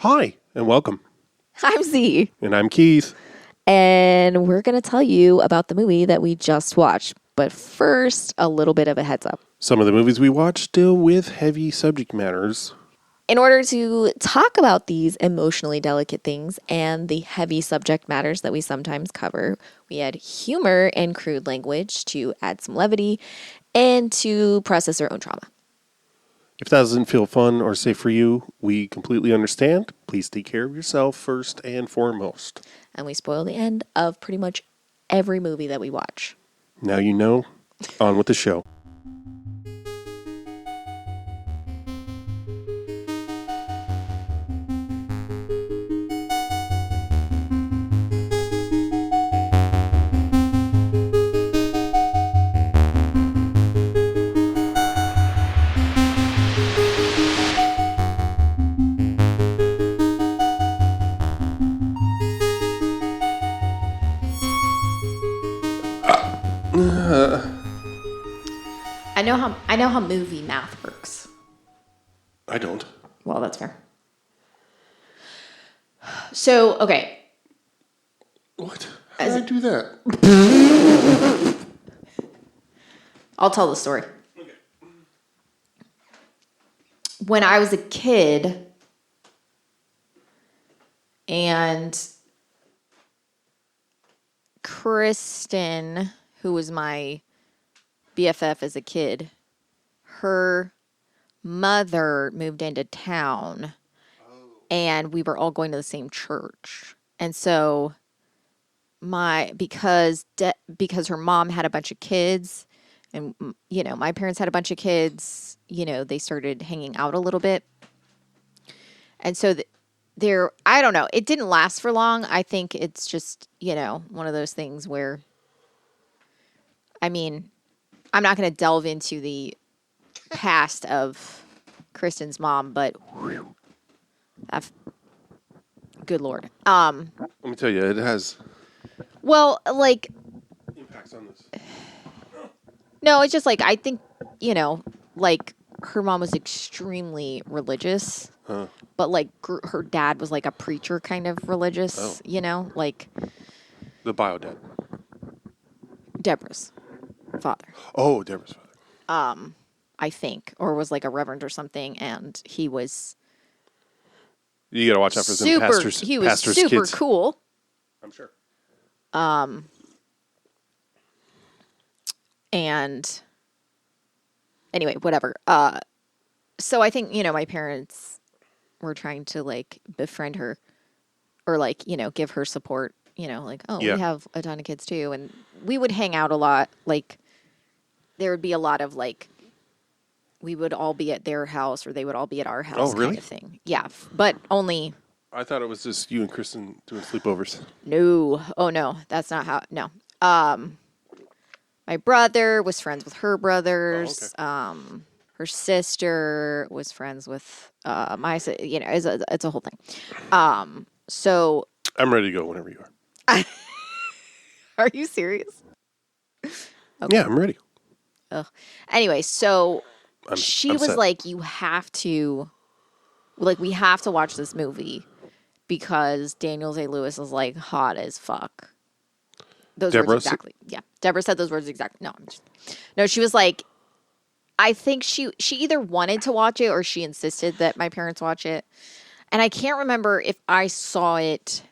Hi, and welcome. I'm Z. And I'm Keith. And we're going to tell you about the movie that we just watched. But first, a little bit of a heads up. Some of the movies we watch deal with heavy subject matters. In order to talk about these emotionally delicate things and the heavy subject matters that we sometimes cover, we add humor and crude language to add some levity and to process our own trauma. If that doesn't feel fun or safe for you, we completely understand. Please take care of yourself first and foremost. And we spoil the end of pretty much every movie that we watch. Now you know. On with the show. I know how movie math works. I don't. Well, that's fair. So, okay. What? How did I do that? I'll tell the story. Okay. When I was a kid and Kristen, who was my BFF as a kid, her mother moved into town and we were all going to the same church. And so because her mom had a bunch of kids and, you know, my parents had a bunch of kids, you know, they started hanging out a little bit. And so I don't know, it didn't last for long. I think it's just, you know, one of those things where, I mean, I'm not going to delve into the past of Kristen's mom, but good Lord. Let me tell you, it has Well, like, impacts on this. no, it's just like, I think, you know, like her mom was extremely religious, but like her dad was like a preacher kind of religious, you know, like The bio dad. Deborah's father. Oh, Deborah's father. I think, or was like a reverend or something, and he was You gotta watch out for some super. pastors. He was pastors' super kids. cool. I'm sure. And anyway, whatever. So I think, you know, my parents were trying to like befriend her, or like, you know, give her support. You know, like, oh, Yeah. we have a ton of kids too, and we would hang out a lot. Like, there would be a lot of like, we would all be at their house or they would all be at our house. Oh, really? Kind of thing. Yeah, but only. I thought it was just you and Kristen doing sleepovers. No. Oh, no. That's not how. No. My brother was friends with her brothers. Oh, okay. Her sister was friends with my. You know, it's a whole thing. So. I'm ready to go whenever you are. Are you serious? Yeah, I'm ready. Ugh. Anyway, so she I'm was set. like, "You have to, like, we have to watch this movie because Daniel Day-Lewis is like hot as fuck." Those Deborah? words exactly. Yeah, Deborah said those words exactly. No, she was like, I think she either wanted to watch it or she insisted that my parents watch it, and I can't remember if I saw it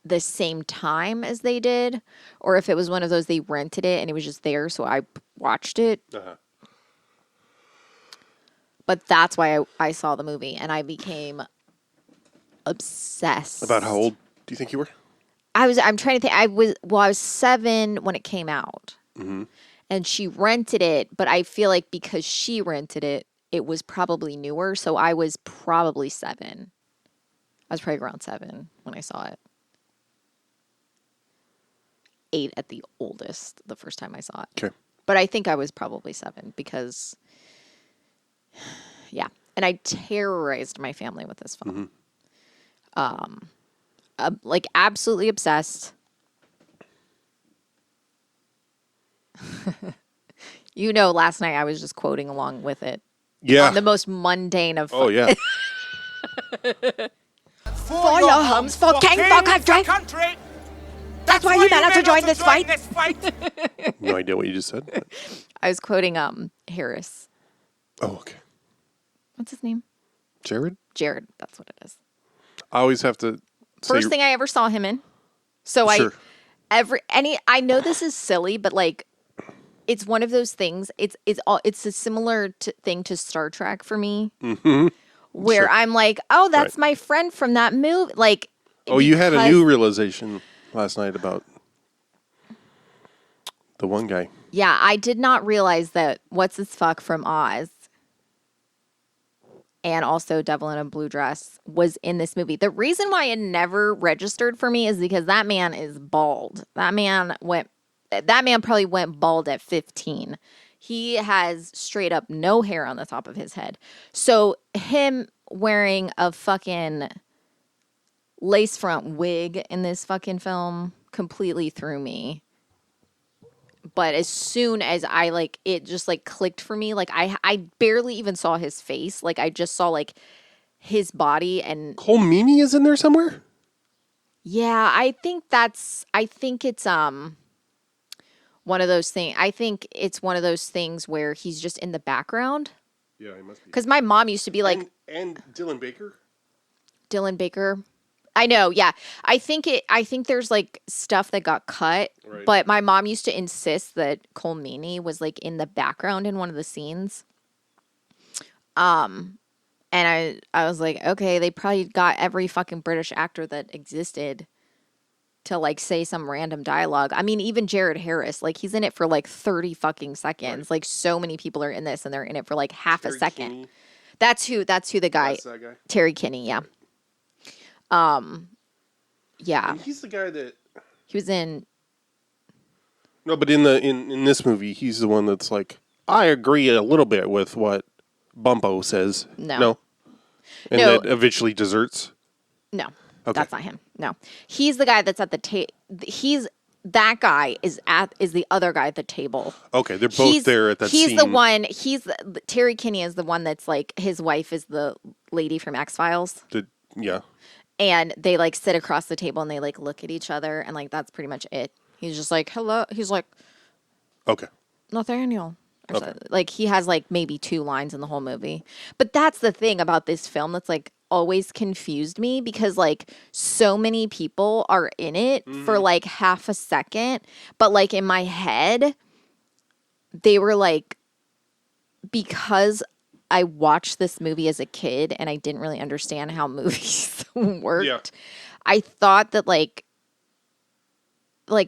the same time as they did, or if it was one of those they rented it and it was just there, so I watched it. Uh-huh. But that's why I saw the movie, and I became obsessed. About how old do you think you were? I'm trying to think. I was 7 when it came out. Mm-hmm. And she rented it, but I feel like because she rented it, it was probably newer, so I was probably 7. I was probably around 7 when I saw it. 8 at the oldest the first time I saw it. Okay. But I think I was probably 7 because, yeah. And I terrorized my family with this film. Like, absolutely obsessed. You know, last night I was just quoting along with it. Yeah. On the most mundane of... Oh, yeah. For your homes, for king, for country. That's why you managed to join this fight. No idea what you just said. I was quoting Harris. Oh, okay. What's his name? Jared? Jared. That's what it is. I always have to say... First thing I ever saw him in. So Sure. I know this is silly, but like, it's one of those things. It's a similar thing to Star Trek for me, where Sure. I'm like, oh, that's Right. my friend from that movie. Like, Oh, you had a new realization last night about the one guy. Yeah, I did not realize that what's his fuck from Oz and also Devil in a Blue Dress was in this movie. The reason why it never registered for me is because that man is bald. That man probably went bald at 15. He has straight up no hair on the top of his head. So him wearing a fucking lace front wig in this fucking film completely threw me. But as soon as I like it just like clicked for me, like I barely even saw his face. Like I just saw like his body and Cole Meany is in there somewhere? yeah, I think it's one of those things. I think it's one of those things where he's just in the background. Yeah, he must be. Cuz my mom used to be like And Dylan Baker? Dylan Baker. I know, yeah. I think there's like stuff that got cut, Right. but my mom used to insist that Cole Meany was like in the background in one of the scenes. And I was like, okay, they probably got every fucking British actor that existed to like say some random dialogue. I mean, even Jared Harris, like he's in it for like 30 fucking seconds. Right. Like so many people are in this and they're in it for like half a Terry second. Kinney. That's who the guy, That's that guy. Terry Kinney, yeah. Yeah. And he's the guy that... He was in No, but in this movie, he's the one that's like, I agree a little bit with what Bumpo says. No. And No. that eventually deserts. No, Okay. that's not him. No, he's the guy that's at the table. That guy is the other guy at the table. Okay, they're both there at that he's scene. the one. Terry Kinney is the one that's like his wife is the lady from X-Files, Yeah. and they like sit across the table and they like look at each other and like that's pretty much it. He's just like hello. He's like Okay. Nathaniel. Or Okay. something. Like he has like maybe 2 lines in the whole movie. But that's the thing about this film that's like always confused me because like so many people are in it for like half a second. But like in my head, they were like, because I watched this movie as a kid and I didn't really understand how movies worked. Yeah. I thought that like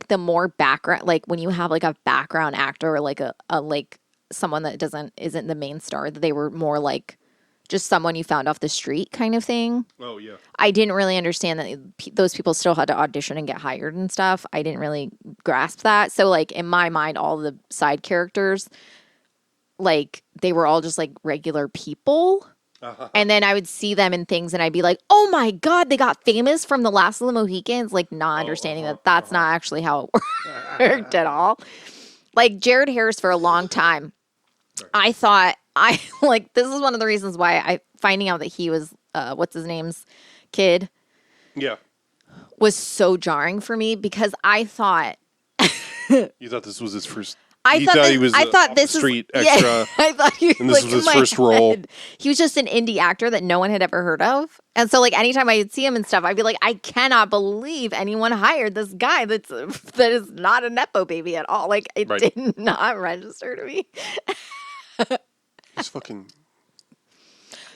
the more background, like when you have like a background actor or like a like someone that isn't the main star, that they were more like just someone you found off the street kind of thing. Oh, yeah. I didn't really understand that those people still had to audition and get hired and stuff. I didn't really grasp that. So like in my mind, all the side characters, like they were all just like regular people. And then I would see them in things and I'd be like, oh my God, they got famous from The Last of the Mohicans. Like not understanding that that's not actually how it worked at all. Like Jared Harris for a long time. I thought this is one of the reasons why finding out that he was, what's his name's kid Yeah. was so jarring for me because I thought, You thought this was his first... I thought this street was extra. Yeah, I thought he was and this like, was his in my first role. head, he was just an indie actor that no one had ever heard of, and so like anytime I'd see him and stuff, I'd be like, I cannot believe anyone hired this guy that is not a nepo baby at all. Like it Right. did not register to me. His fucking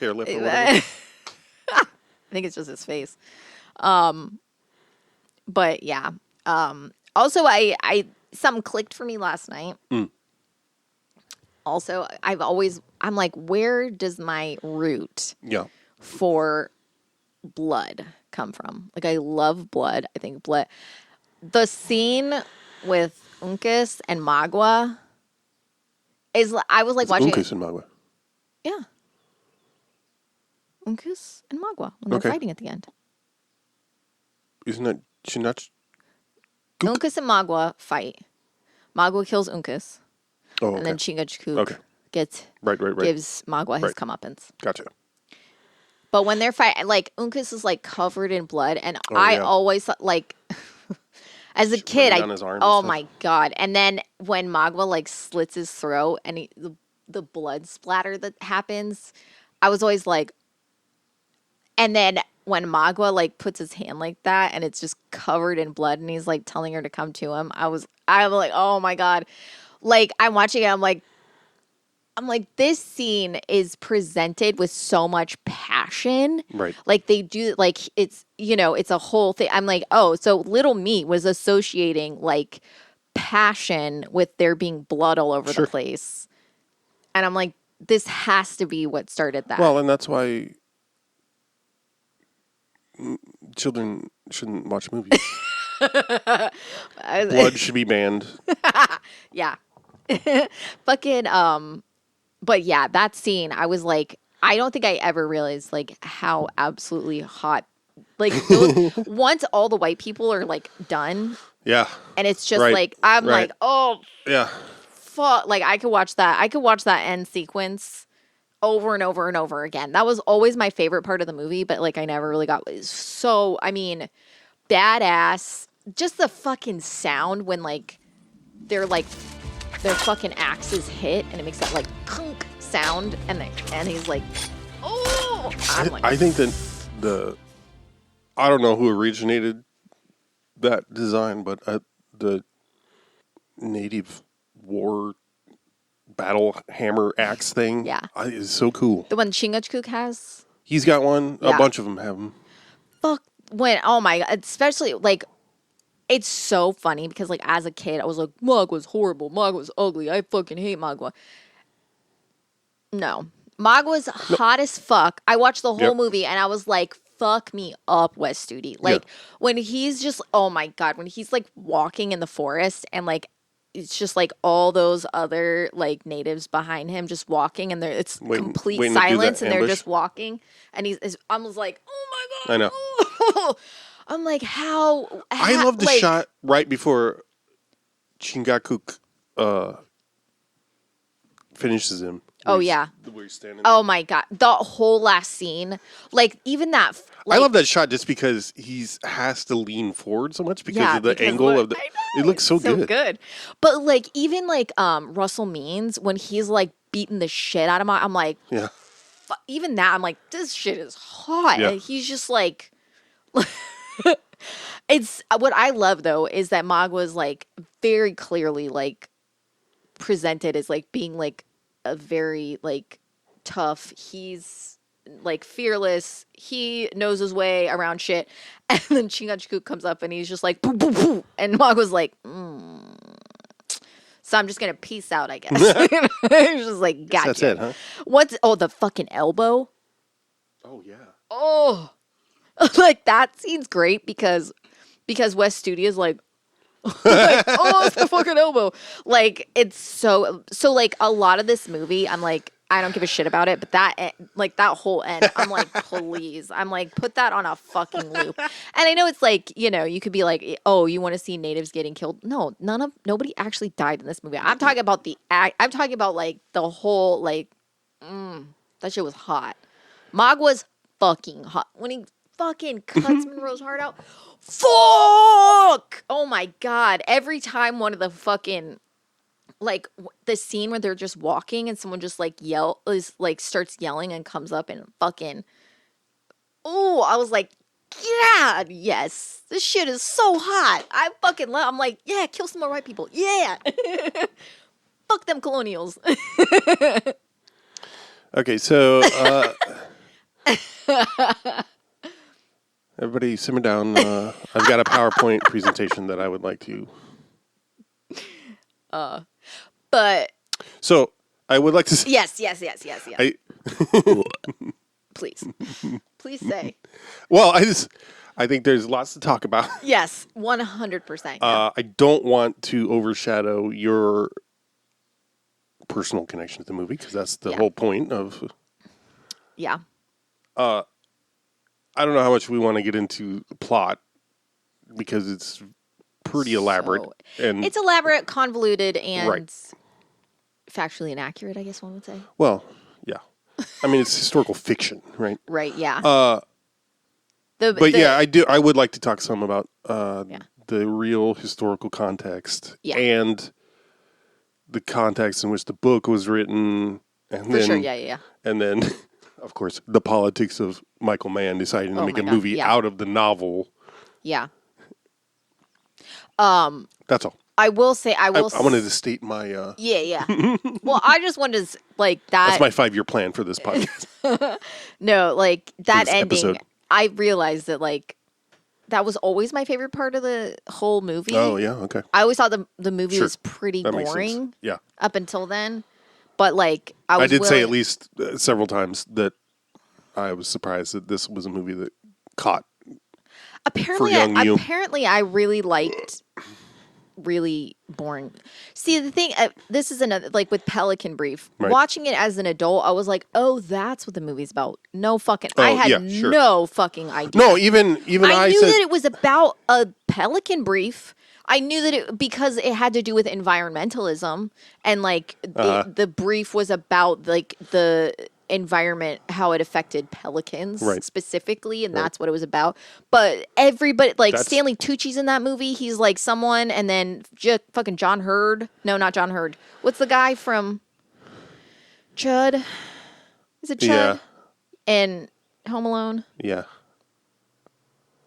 hair lip or whatever. I think it's just his face. But yeah. Also, I something clicked for me last night. Also, I'm like, where does my root Yeah. for blood come from? Like, I love blood. I think blood. The scene with Uncas and Magua I was like watching. Uncas and Magua. Yeah. Uncas and Magua when they're Okay. fighting at the end. Isn't that... Gook? Uncas and Magua fight. Magua kills Uncas. Oh, okay. And then Chingachgook Okay. gets Right. gives Magua his Right. comeuppance. Gotcha. But when they're fighting, like Uncas is like covered in blood, and Oh, I yeah. always thought, like, as a kid, running down his arm and oh stuff. my god! And then when Magua like slits his throat and the blood splatter that happens, I was always like, and then when Magua like puts his hand like that and it's just covered in blood and he's like telling her to come to him, I'm like, oh my god! Like I'm watching it, I'm like, this scene is presented with so much passion. Right. Like they do, like it's, it's a whole thing. I'm like, oh, so little me was associating like passion with there being blood all over Sure. the place. And I'm like, this has to be what started that. Well, and that's why children shouldn't watch movies. Blood should be banned. Yeah. Fucking, but yeah, that scene, I was like, I don't think I ever realized like how absolutely hot, like once all the white people are like done, Yeah. and it's just Right. like I'm Right. like, oh Yeah. fuck, like I could watch that. I could watch that end sequence over and over and over again. That was always my favorite part of the movie, but like I never really got so. I mean, badass. Just the fucking sound when like they're like their fucking axes hit and it makes that like clunk sound and he's like, oh, I'm like, I think that I don't know who originated that design, but the native war battle hammer axe thing, Yeah. is so cool. the one Chingachgook has. He's got one. Yeah. A bunch of them have them. Fuck when oh my god, especially like it's so funny because like as a kid I was like Magua's horrible, Magua's ugly, I fucking hate Magua. No, Magua's hot as fuck. I watched the whole Yep. movie and I was like, fuck me up, West Studi. Like when he's just oh my god, when he's like walking in the forest and like it's just like all those other like natives behind him just walking and it's complete waiting to do that silence and they're ambush. just walking and I was like, oh my god, I know. I'm like, how I love the like, shot right before Chingakuk finishes him. Oh, yeah. Where he's standing. Oh my god, the whole last scene, like even that. Like, I love that shot just because he's has to lean forward so much because of the because angle look, of the. I know, It looks so it's good. But like even like Russell Means when he's like beating the shit out of my, I'm like, Yeah. even that I'm like, this shit is hot. Yeah. And he's just like, it's what I love though is that Magua's like very clearly like presented as like being like a very like tough. He's like fearless. He knows his way around shit. And then Chingachgook comes up and he's just like, boo, boo, boo. And Magua's like, so I'm just gonna peace out, I guess. He's just like, gotcha. That's it, huh? What's the fucking elbow? Oh yeah. Oh, like that scene's great because West Studi is like, oh, it's the fucking elbow. Like it's so like a lot of this movie, I'm like, I don't give a shit about it, but that like that whole end, I'm like, please, I'm like, put that on a fucking loop. And I know it's like, you could be like, oh, you want to see natives getting killed? No, nobody actually died in this movie. I'm talking about the act. I'm talking about like the whole like, that shit was hot. Magua's fucking hot when he fucking cuts Monroe's heart out. Fuck! Oh my god! Every time one of the fucking like the scene where they're just walking and someone just like starts yelling and comes up and fucking. Oh, I was like, yeah, yes, this shit is so hot. I fucking love. I'm like, yeah, kill some more white people. Yeah, fuck them colonials. Okay, so everybody simmer down. I've got a PowerPoint presentation that I would like to. But So I would like to. yes. I, Please say well, I think there's lots to talk about. yes, 100%. I don't want to overshadow your personal connection to the movie because that's the whole point of. Yeah. I don't know how much we want to get into the plot because it's pretty elaborate and It's elaborate, convoluted, and Right. factually inaccurate, I guess one would say. well, yeah. I mean, it's historical fiction, right? Right, yeah. But yeah, I would like to talk some about Yeah. the real historical context Yeah. and the context in which the book was written, and For sure, then yeah. and then, of course, the politics of Michael Mann deciding to Oh make my a God, movie yeah. out of the novel. Yeah. That's all. I will say, I wanted to state my. Yeah. Well, I just wanted to, like, That's that. my 5-year plan for this podcast. No, like, that this ending, episode. I realized that, like, that was always my favorite part of the whole movie. Oh yeah, okay. I always thought the movie Sure. was pretty That makes sense. boring Yeah. up until then. But, like, I I was did say willing. at least several times that I was surprised that this was a movie that caught. Apparently, young you. I really liked really boring. See, the thing, this is another, like with Pelican Brief, Right. watching it as an adult, I was like, oh, that's what the movie's about. No fucking, I had yeah, sure. no fucking idea. No, even I knew said that it was about a Pelican Brief. I knew that it, because it had to do with environmentalism, and like the brief was about like the environment, how it affected pelicans Right. specifically, and that's what it was about. But everybody, like That's- Stanley Tucci's in that movie. He's like someone, and then fucking John Hurd. No, not John Hurd. What's the guy from Chud? Is it Chud? Yeah. And Home Alone? Yeah.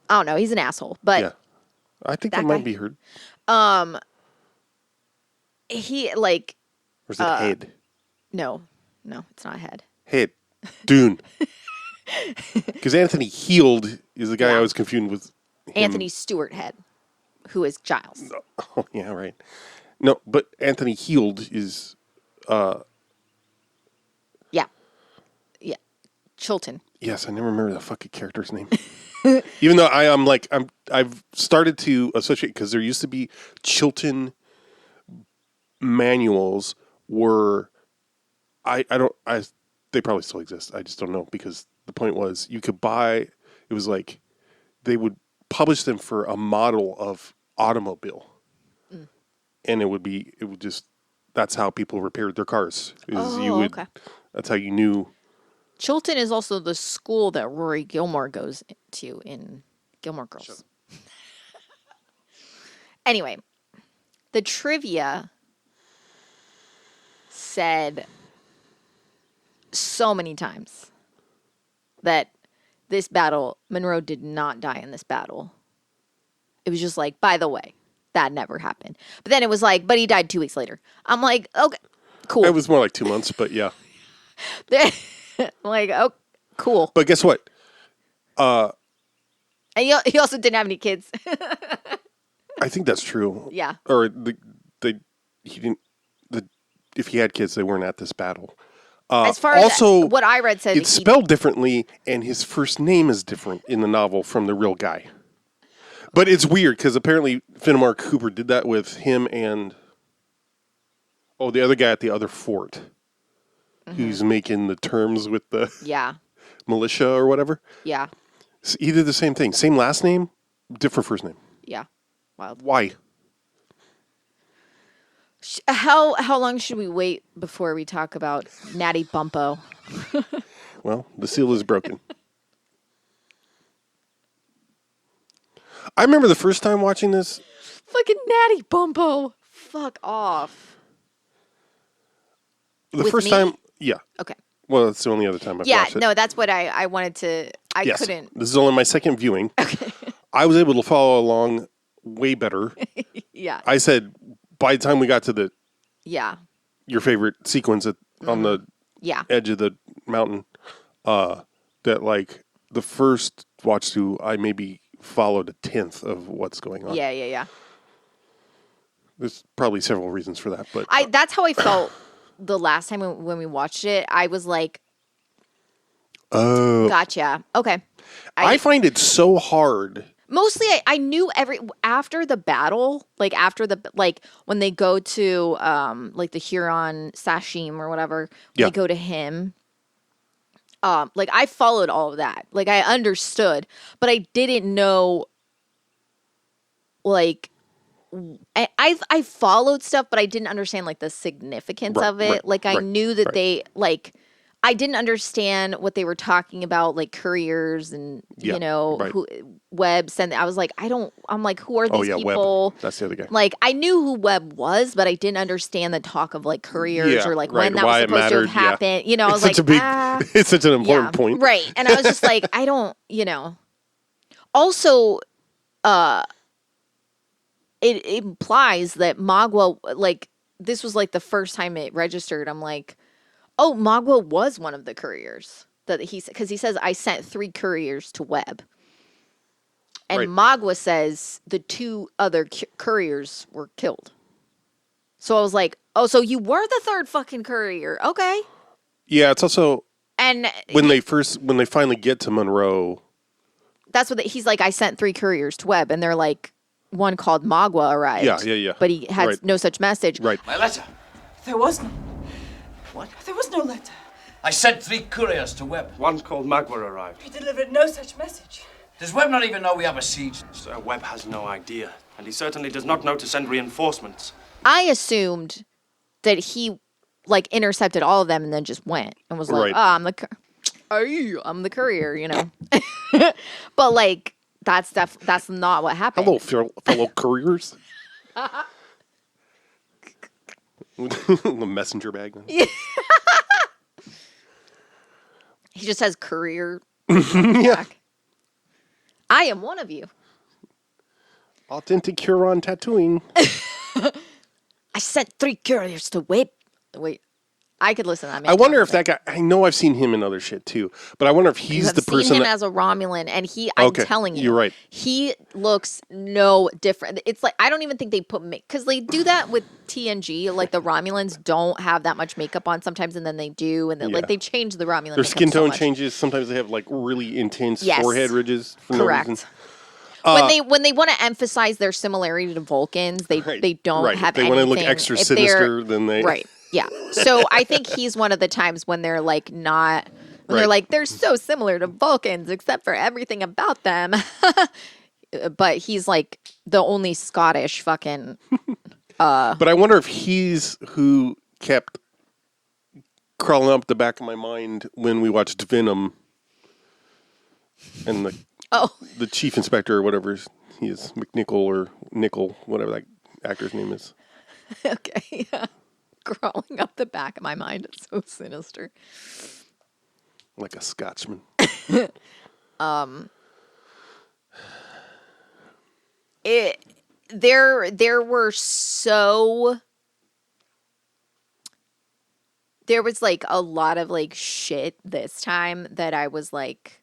I don't know. He's an asshole, but Yeah. I think that that might guy? be heard. he like Or is it Head? no, it's not Head. Head. Dune. Because Anthony Heald is the guy Yeah. I was confused with. Him. Anthony Stewart Head, who is Giles. Oh, yeah, right. No, but Anthony Heald is. Yeah, Chilton. Yes, I never remember the fucking character's name. Even though I've started to associate, because there used to be Chilton manuals where they probably still exist. I just don't know, because the point was you could buy, it was like they would publish them for a model of automobile. And it would just, that's how people repaired their cars. Okay. That's how you knew. Chilton is also the school that Rory Gilmore goes to in Gilmore Girls. Anyway, the trivia said so many times that this battle, Monroe did not die in this battle. It was just like, by the way, that never happened. But then it was like, but he died 2 weeks later. I'm like, okay, cool. It was more like 2 months, but yeah. I'm like, oh, cool. But guess what? And he also didn't have any kids. I think that's true. Yeah. Or he didn't. If he had kids, they weren't at this battle. As far also, as what I read said, it's spelled differently, and his first name is different in the novel from the real guy. But it's weird because apparently Fenimore Cooper did that with him and the other guy at the other fort, who's making the terms with the militia or whatever. Yeah. So he did the same thing, same last name, different first name. Yeah. Wild. Why? How long should we wait before we talk about Natty Bumpo? Well, the seal is broken. I remember the first time watching this. Fucking Natty Bumpo. Fuck off. The With first me? time, yeah. Okay. Well, that's the only other time I've Yeah, watched it. no, that's what I wanted to. I Yes. couldn't. This is only my second viewing. Okay. I was able to follow along way better. Yeah. I said by the time we got to Yeah. your favorite sequence on the Yeah. edge of the mountain, that like the first watch through, I maybe followed a tenth of what's going on. Yeah. There's probably several reasons for that, but That's how I felt the last time when we watched it. I was like, oh, gotcha. Okay. I find it so hard. Mostly, I knew after the battle, like when they go to like the Huron Sashim or whatever, when they go to him. Like I followed all of that, like I understood, but I didn't know. Like, I followed stuff, but I didn't understand like the significance of it. Like I knew that they like. I didn't understand what they were talking about, like couriers and Yeah, right. who Webb sent. I was like, I'm like, who are Oh these yeah, Webb. people? That's the other guy. Like, I knew who Webb was, but I didn't understand the talk of like couriers Yeah, or like right. when that was Why it supposed to have mattered. Yeah, happened. You know, I it's was such like, a big. It's such an yeah, important point. right. And I was just like, I don't, Also, it implies that Magua, like, this was like the first time it registered. I'm like, oh, Magua was one of the couriers that because he says I sent 3 couriers to Webb, and Right. Magua says the 2 other couriers were killed. So I was like, oh, so you were the 3rd fucking courier, okay? Yeah, it's also And when they finally get to Monroe. that's what he's like. I sent 3 couriers to Webb, and they're like, one called Magua arrived. Yeah. But he had Right. no such message. Right. My letter. There was no. What? There was no letter. I sent 3 couriers to Webb. One called Magua arrived. He delivered no such message. Does Webb not even know we have a siege? Sir, Webb has no idea, and he certainly does not know to send reinforcements. I assumed that he like intercepted all of them and then just went and was like, Right. "Oh, I'm the courier," But like that's not what happened. Hello, fellow couriers. The messenger bag. He just has courier. Yeah. I am one of you. Authentic Huron tattooing. I sent 3 couriers to Webb. Wait, I could listen to that man. I wonder if that guy. I know I've seen him in other shit too, but I wonder if he's the I've seen person him that. as a Romulan, and I'm Okay, telling you, you're right. He looks no different. It's like I don't even think they put because they do that with TNG. Like the Romulans don't have that much makeup on sometimes, and then they do, and then Yeah. like they change the Romulan. Their skin makeup so tone much. changes. Sometimes they have like really intense Yes. forehead ridges. For Correct. No reason. When they want to emphasize their similarity to Vulcans, they don't Right. have If they anything. want to look extra If they're- sinister, then they. Right. Yeah. So I think he's one of the times when they're like not when they're Right. like they're so similar to Vulcans except for everything about them. But he's like the only Scottish fucking But I wonder if he's who kept crawling up the back of my mind when we watched Venom, and the chief inspector or whatever he is, McNichol or Nickel, whatever that actor's name is. okay. Yeah. Crawling up the back of my mind. It's so sinister. Like a Scotsman. There was like a lot of like shit this time that I was like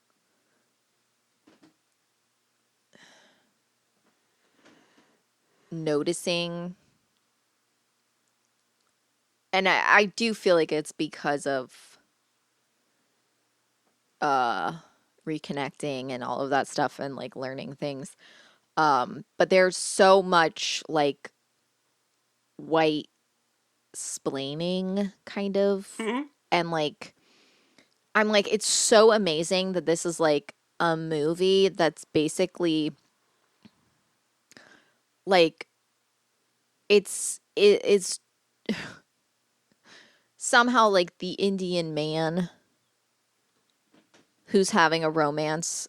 noticing, and I do feel like it's because of reconnecting and all of that stuff and like learning things. But there's so much like white splaining kind of, and like I'm like, it's so amazing that this is like a movie that's basically like it's somehow like the Indian man who's having a romance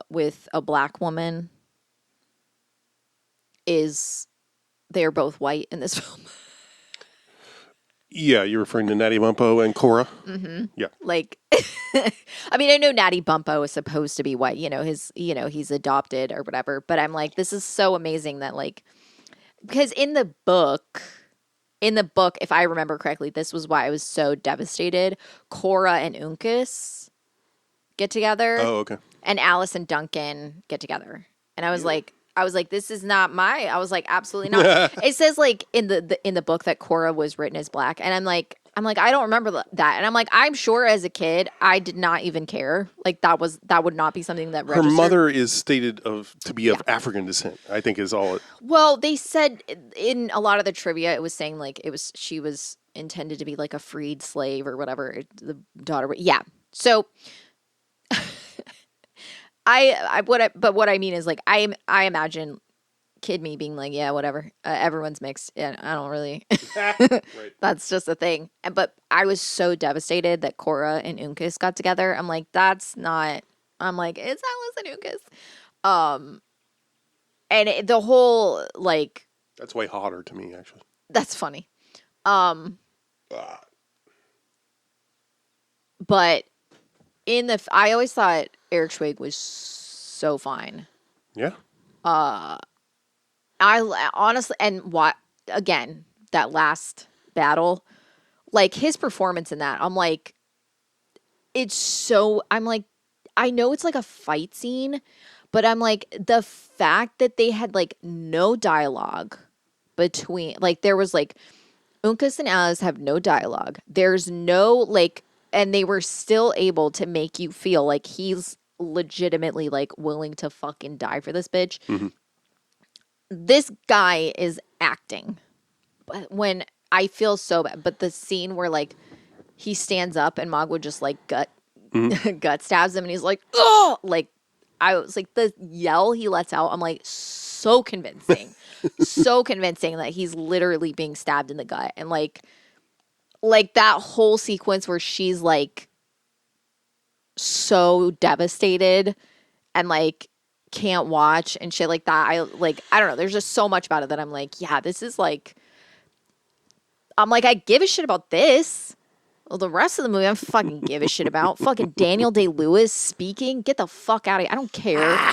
with a black woman they're both white in this film. Yeah, you're referring to Natty Bumppo and Cora? Mm-hmm. Yeah. Like, I mean, I know Natty Bumppo is supposed to be white, he's adopted or whatever, but I'm like, this is so amazing that like, because in the book, if I remember correctly, this was why I was so devastated. Cora and Uncas get together. Oh, okay. And Alice and Duncan get together. And I was like, this is not I was like, absolutely not. It says like in the book that Cora was written as black. And I'm like, I don't remember that. And I'm like, I'm sure as a kid, I did not even care. Like that would not be something that registered. Her mother is stated to be of African descent, I think is all it. Well, they said in a lot of the trivia, it was saying like she was intended to be like a freed slave or whatever. The daughter. Yeah. So but what I mean is like I imagine kid me being like, yeah, whatever. Everyone's mixed. And I don't really. Right. That's just a thing. But I was so devastated that Cora and Uncas got together. I'm like, that's not. I'm like, it's Alice and Uncas. And the whole like. That's way hotter to me, actually. That's funny. But I always thought Eric Schwig was so fine. Yeah. I honestly, and what again, that last battle, like his performance in that, I'm like, I know it's like a fight scene, but I'm like, the fact that they had like no dialogue between, like, there was like, Uncas and Alice have no dialogue. There's no like, and they were still able to make you feel like he's legitimately like willing to fucking die for this bitch. Mm-hmm. This guy is acting. But when I feel so bad, but the scene where like he stands up and Magua just like gut stabs him and he's like, oh, like I was like, the yell he lets out, I'm like, so convincing. So convincing that he's literally being stabbed in the gut. And like that whole sequence where she's like so devastated and like can't watch and shit like that. I don't know. There's just so much about it that I'm like, yeah, this is like, I'm like, I give a shit about this. Well, the rest of the movie, I don't fucking give a shit about. Fucking Daniel Day-Lewis speaking. Get the fuck out of here. I don't care.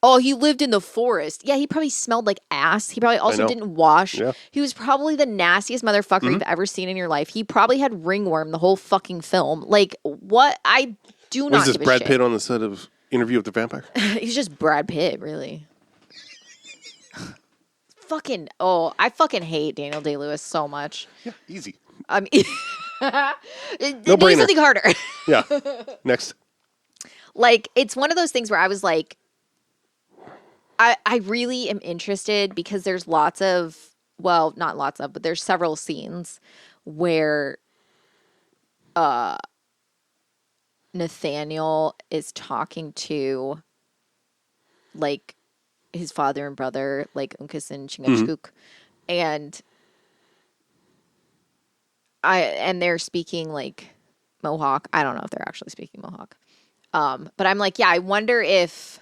Oh, he lived in the forest. Yeah, he probably smelled like ass. He probably also didn't wash. Yeah. He was probably the nastiest motherfucker you've ever seen in your life. He probably had ringworm the whole fucking film. Like, what? I do not Was this give a Brad shit. Pitt on the set of Interview with the Vampire? He's just Brad Pitt, really. I fucking hate Daniel Day-Lewis so much. Yeah, easy. I mean, No do brainer. something harder. Yeah. Next. Like, it's one of those things where I was like, I really am interested because there's lots of, well, not lots of, but there's several scenes where Nathaniel is talking to like his father and brother, like Uncas and Chingachgook, and they're speaking like Mohawk. I don't know if they're actually speaking Mohawk. But I'm like, yeah, I wonder if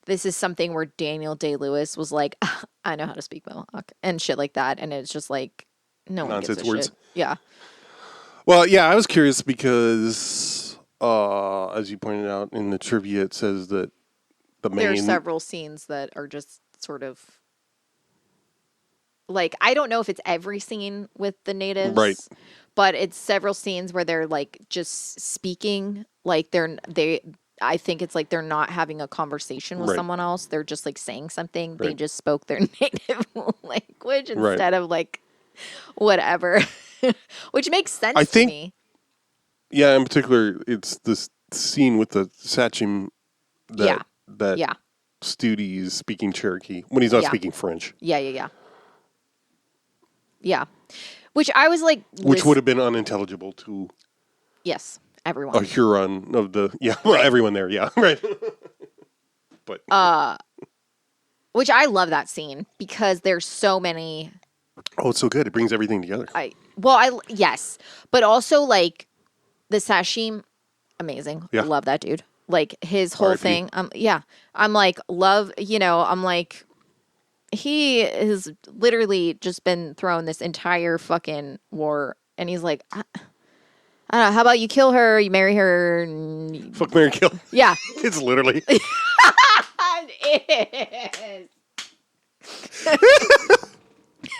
this is something where Daniel Day-Lewis was like, I know how to speak Mohawk and shit like that. And it's just like, no one gives Nonsense a words. shit. Yeah. Well, yeah, I was curious because, as you pointed out in the trivia, it says that the main... There are several scenes that are just sort of like, I don't know if it's every scene with the natives. Right. But it's several scenes where they're like just speaking, like I think it's like they're not having a conversation with Right. someone else. They're just like saying something. They Right. just spoke their native language Right. instead of like whatever, which makes sense I to think- me. Yeah, in particular, it's this scene with the Sachem that Yeah. Studi is speaking Cherokee when he's not Yeah. speaking French. Yeah. Which I was like, Which would have been unintelligible to yes, everyone. a Huron of the... Yeah, well, everyone there, yeah, right. But... Which I love that scene because there's so many. oh, it's so good. It brings everything together. Yes, but also like the Sashim, amazing. Yeah. Love that dude. Like his whole R.I.P. thing. Yeah, I'm like love. I'm like he has literally just been thrown this entire fucking war, and he's like, I don't know. How about you kill her, you marry her, and Fuck, marry, kill. yeah. It's literally... It is.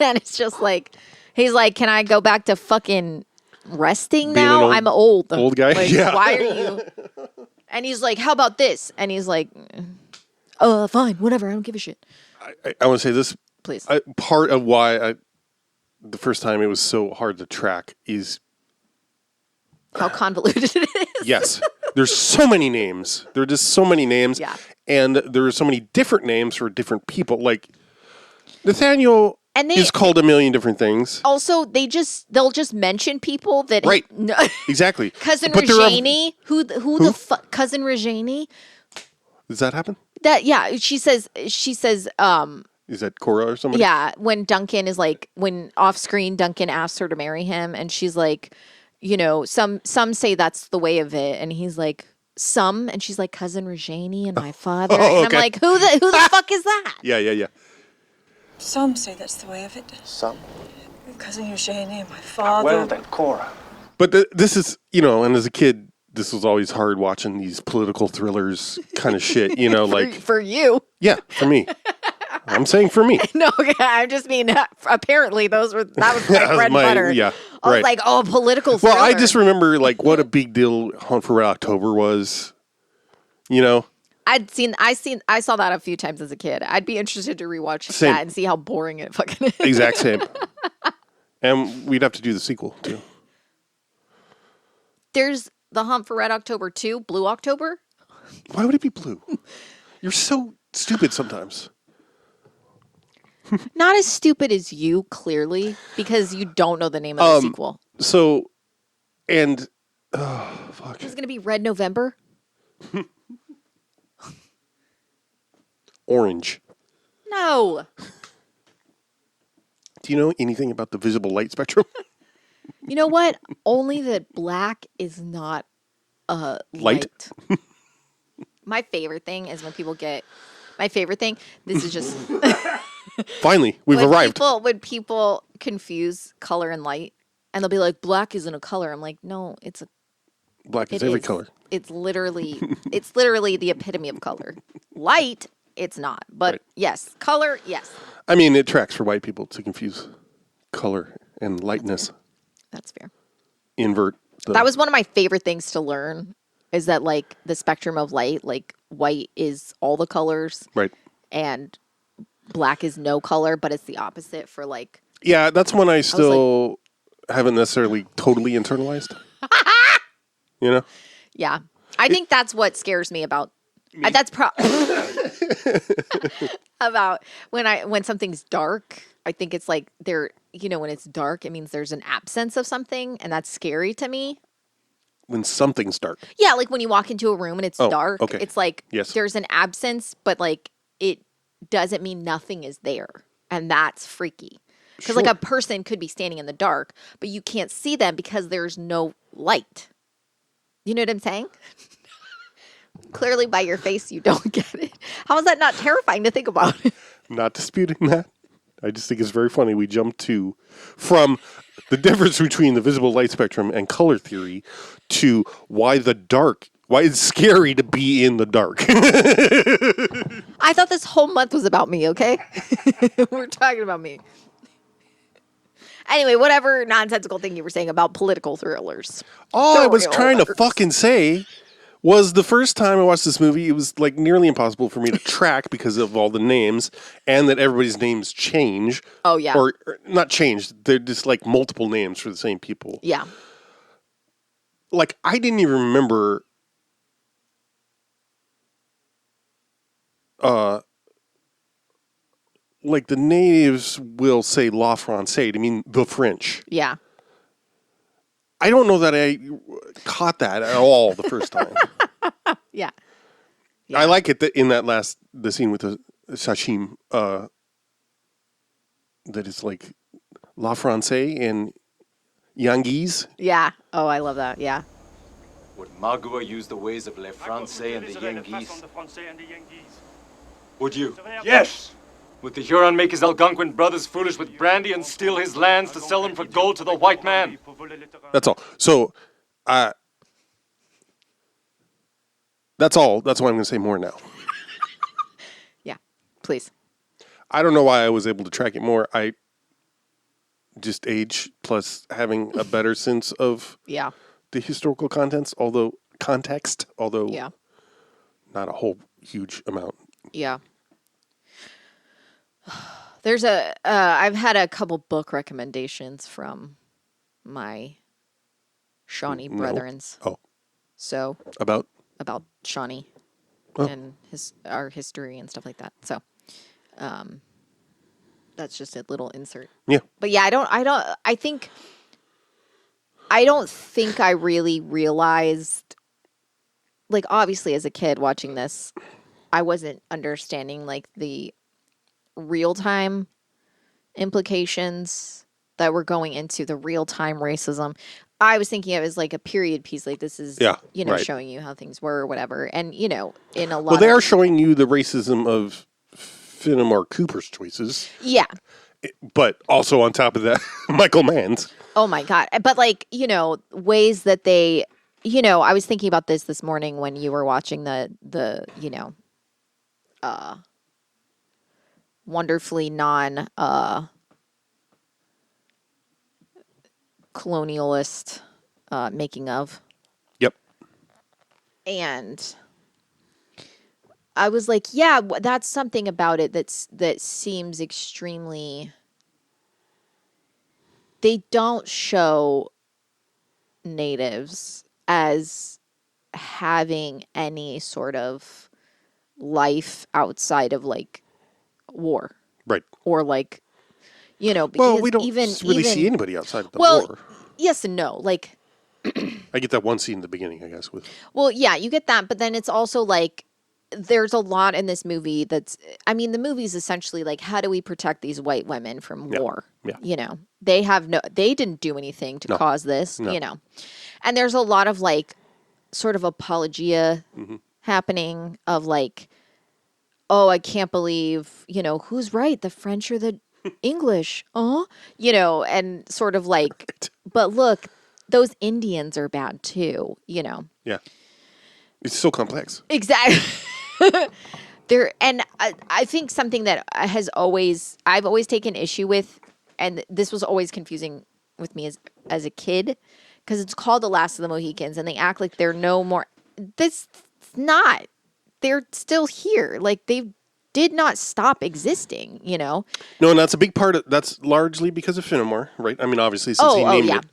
And it's just like, he's like, can I go back to fucking resting Being now? an old- I'm old. old guy? Like, Yeah. why are you? And he's like, how about this? And he's like, fine, whatever. I don't give a shit. I want to say this. Please. Part of why the first time it was so hard to track is... How convoluted it is. Yes. There's so many names. There are just so many names. Yeah. And there are so many different names for different people. Like, Nathaniel And they- is called a million different things. Also, they'll just mention people that Right. No, Exactly. cousin But there are- Regini, who the fuck, cousin Regini? Does that happen? That yeah, she says Is that Cora or somebody? Yeah, when Duncan is like, when off screen Duncan asks her to marry him, and she's like, you know, some say that's the way of it, and he's like, some, and she's like, cousin Regini and my father, Oh, and okay. I'm like, who the fuck is that? Yeah. Some say that's the way of it. Some. Cousin Eugenie and my father. Well then, Cora. But this is, and as a kid, this was always hard watching these political thrillers kind of shit, like, For you. yeah, for me. I'm saying for me. No, I'm just mean, apparently that was my bread and butter. Yeah, I was right. like, oh, political thriller. Well, I just remember, like, what a big deal Hunt for Red October was, I saw that a few times as a kid. I'd be interested to rewatch Same. that and see how boring it fucking is. Exact same. And we'd have to do the sequel, too. There's the Hunt for Red October 2, Blue October. Why would it be blue? You're so stupid sometimes. Not as stupid as you, clearly, because you don't know the name of the sequel. So, and, oh, fuck. It's going to be Red November. Orange. No. Do you know anything about the visible light spectrum? You know what? Only that black is not Light? My favorite thing is when people get... My favorite thing, this is just... Finally, we've arrived. When people confuse color and light, and they'll be like, black isn't a color. I'm like, no, it's a... Black is it every is. color. It's literally the epitome of color. Light, it's not. But Right. yes, color, yes. I mean, it tracks for white people to confuse color and lightness. That's fair. Invert. That was one of my favorite things to learn, is that, like, the spectrum of light, like, white is all the colors. Right. And black is no color, but it's the opposite for, like... Yeah, that's one I still haven't necessarily totally internalized. Yeah. I think that's what scares me about... That's about when something's dark. I think it's like when it's dark, it means there's an absence of something, and that's scary to me. When something's dark. Yeah, like when you walk into a room and it's dark, okay. it's like Yes. there's an absence, but like it doesn't mean nothing is there, and that's freaky. Because like Sure. a person could be standing in the dark, but you can't see them because there's no light. You know what I'm saying? Clearly, by your face, you don't get it. How is that not terrifying to think about? Not disputing that. I just think it's very funny. We jumped from the difference between the visible light spectrum and color theory to why it's scary to be in the dark. I thought this whole month was about me, okay? We're talking about me. Anyway, whatever nonsensical thing you were saying about political thrillers. All I was trying to Thrillers. fucking say was the first time I watched this movie, it was like nearly impossible for me to track because of all the names and that everybody's names change. Oh, yeah. Or not change. They're just like multiple names for the same people. Yeah. Like, I didn't even remember like the natives will say La Francais to mean the French. Yeah. I don't know that I caught that at all the first time. Yeah. I like it that in the scene with the sashim, that it's like La Francais and Yangees. Yeah. Oh, I love that. Yeah. Would Magua use the ways of Les Français and the Yengeese? Would you? Yes! Would the Huron make his Algonquin brothers foolish with brandy and steal his lands to sell them for gold to the white man? That's all. So, that's all. That's why I'm going to say more now. Yeah. Please. I don't know why I was able to track it more. I just age plus having a better sense of Yeah. the historical context, although Yeah. not a whole huge amount. Yeah. There's I've had a couple book recommendations from my Shawnee brethrens. Oh, So about Shawnee Oh. and our history and stuff like that. So, that's just a little insert. yeah. But yeah, I don't think I really realized, like, obviously as a kid watching this, I wasn't understanding like the real-time implications that we're going into, the real-time racism. I was thinking of it as like a period piece, like this is, Yeah, you know, right. showing you how things were or whatever. And, you know, in a lot Well, they of... are showing you the racism of Fenimore Cooper's choices, Yeah. but also on top of that, Michael Mann's. Oh my God. But like, you know, ways that they, you know, I was thinking about this morning when you were watching the, you know, wonderfully non, colonialist, making of. Yep. And I was like, yeah, that's something about it that seems extremely. They don't show natives as having any sort of life outside of like war Right. or like, you know, because Well, we don't even really see anybody outside of the well, war. yes and no. Like, I get that one scene in the beginning, I guess. With well, yeah, you get that, but then it's also like there's a lot in this movie that's, I mean, the movie's essentially like, how do we protect these white women from war? Yeah. You know, they didn't do anything to cause this, No. you know. And there's a lot of like sort of apologia happening of like, oh, I can't believe, you know, who's right, the French or the English? You know, and sort of like, but look, those Indians are bad too, you know. yeah, it's so complex. Exactly. There, and I think something that I've always taken issue with, and this was always confusing with me as a kid, because it's called The Last of the Mohicans, and they act like they're no more. This not. They're still here. Like they did not stop existing. You know. No, and that's a big part of that's largely because of Fenimore, right? I mean, obviously since he named yeah. it,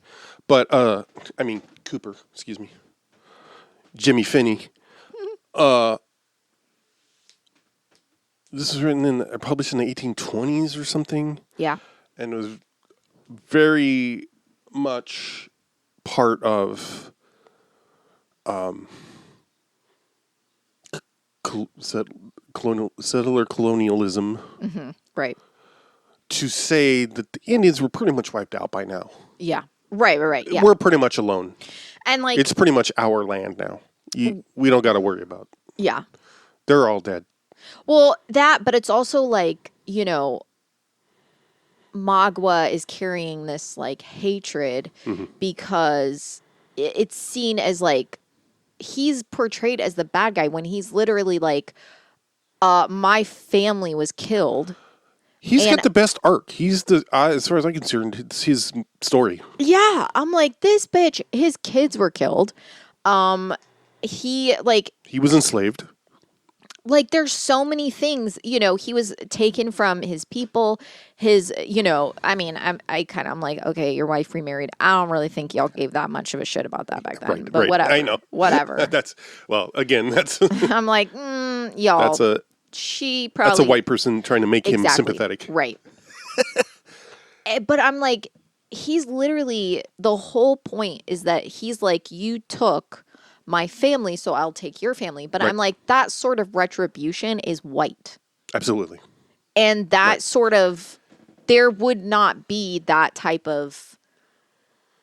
but I mean Cooper, excuse me, Jimmy Finney. This was published in the 1820s or something, Yeah. and it was very much part of settler colonialism Right. to say that the Indians were pretty much wiped out by now. Yeah. Right. Yeah. We're pretty much alone. And like, It's pretty much our land now. We don't got to worry about it. yeah. They're all dead. Well, that, but it's also like, you know, Magua is carrying this like hatred because it's seen as like he's portrayed as the bad guy when he's literally like, my family was killed. He's And- got the best arc. He's the, as far as I'm concerned, it's his story. Yeah, I'm like, this bitch, his kids were killed. He was enslaved. like there's so many things, you know, he was taken from his people, his, you know, I mean, I'm like, okay, your wife remarried. I don't really think y'all gave that much of a shit about that back then, but whatever. I know. Whatever. That's I'm like, y'all, she probably. that's a white person trying to make him Exactly. sympathetic. Right. But I'm like, he's literally, the whole point is that he's like, you took my family, so I'll take your family. But Right. I'm like, that sort of retribution is white. Absolutely. And that Right. sort of, there would not be that type of,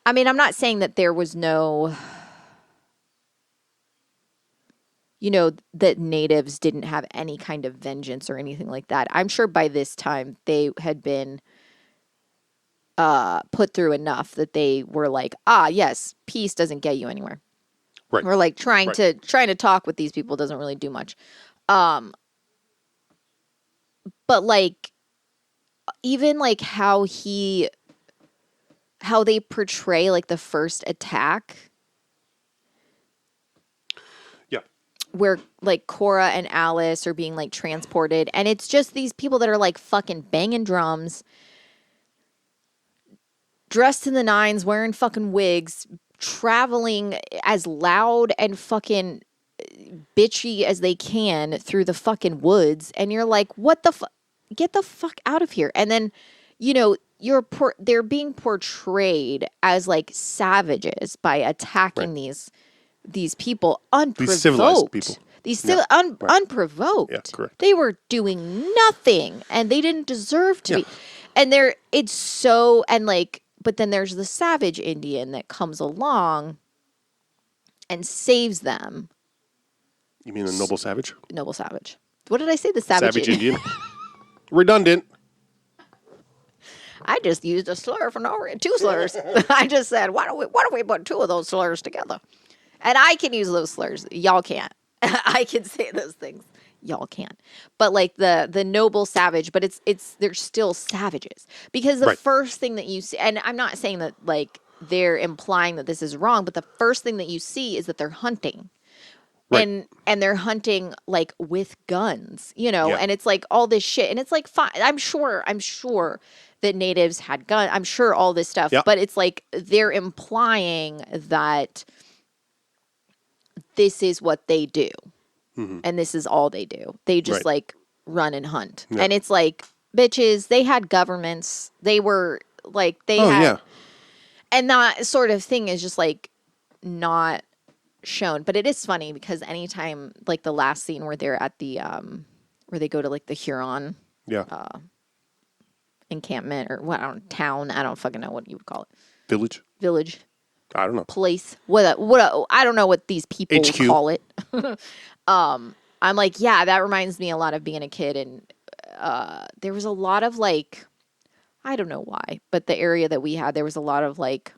I mean, I'm not saying that there was no, you know, that natives didn't have any kind of vengeance or anything like that. I'm sure by this time they had been put through enough that they were like, yes, peace doesn't get you anywhere. Right. Or like trying Right. to talk with these people doesn't really do much. But like even like how they portray like the first attack Yeah. where like Cora and Alice are being like transported, and it's just these people that are like fucking banging drums, dressed in the nines, wearing fucking wigs, traveling as loud and fucking bitchy as they can through the fucking woods, and you're like, what the fuck? Get the fuck out of here. And then, you know, they're being portrayed as like savages by attacking these people unprovoked. These civilized people. These Right. unprovoked. Yeah, correct. They were doing nothing, and they didn't deserve to Yeah. be. And it's so, and like, but then there's the savage Indian that comes along and saves them. You mean the noble savage? Noble savage. What did I say? The savage, Savage Indian. Redundant. I just used a slur for no reason. Two slurs. I just said, why don't we put two of those slurs together? And I can use those slurs. Y'all can't. I can say those things. Y'all can't. But like the noble savage, but it's they're still savages. Because the Right. first thing that you see, and I'm not saying that like they're implying that this is wrong, but the first thing that you see is that they're hunting. Right. And they're hunting like with guns, Yeah. and it's like all this shit. And it's like fine. I'm sure that natives had guns. I'm sure all this stuff, Yeah. but it's like they're implying that this is what they do. And this is all they do. They just Right. like run and hunt. Yeah. And it's like, bitches, they had governments. They were like, they Oh, had, yeah. and that sort of thing is just like not shown. But it is funny because anytime, like the last scene where they're at the, where they go to like the Huron Yeah. encampment or what, town. I don't fucking know what you would call it. Village. I don't know. Place. I don't know what these people HQ. call it. I'm like, yeah, that reminds me a lot of being a kid, and there was a lot of like, I don't know why, but the area that we had, there was a lot of like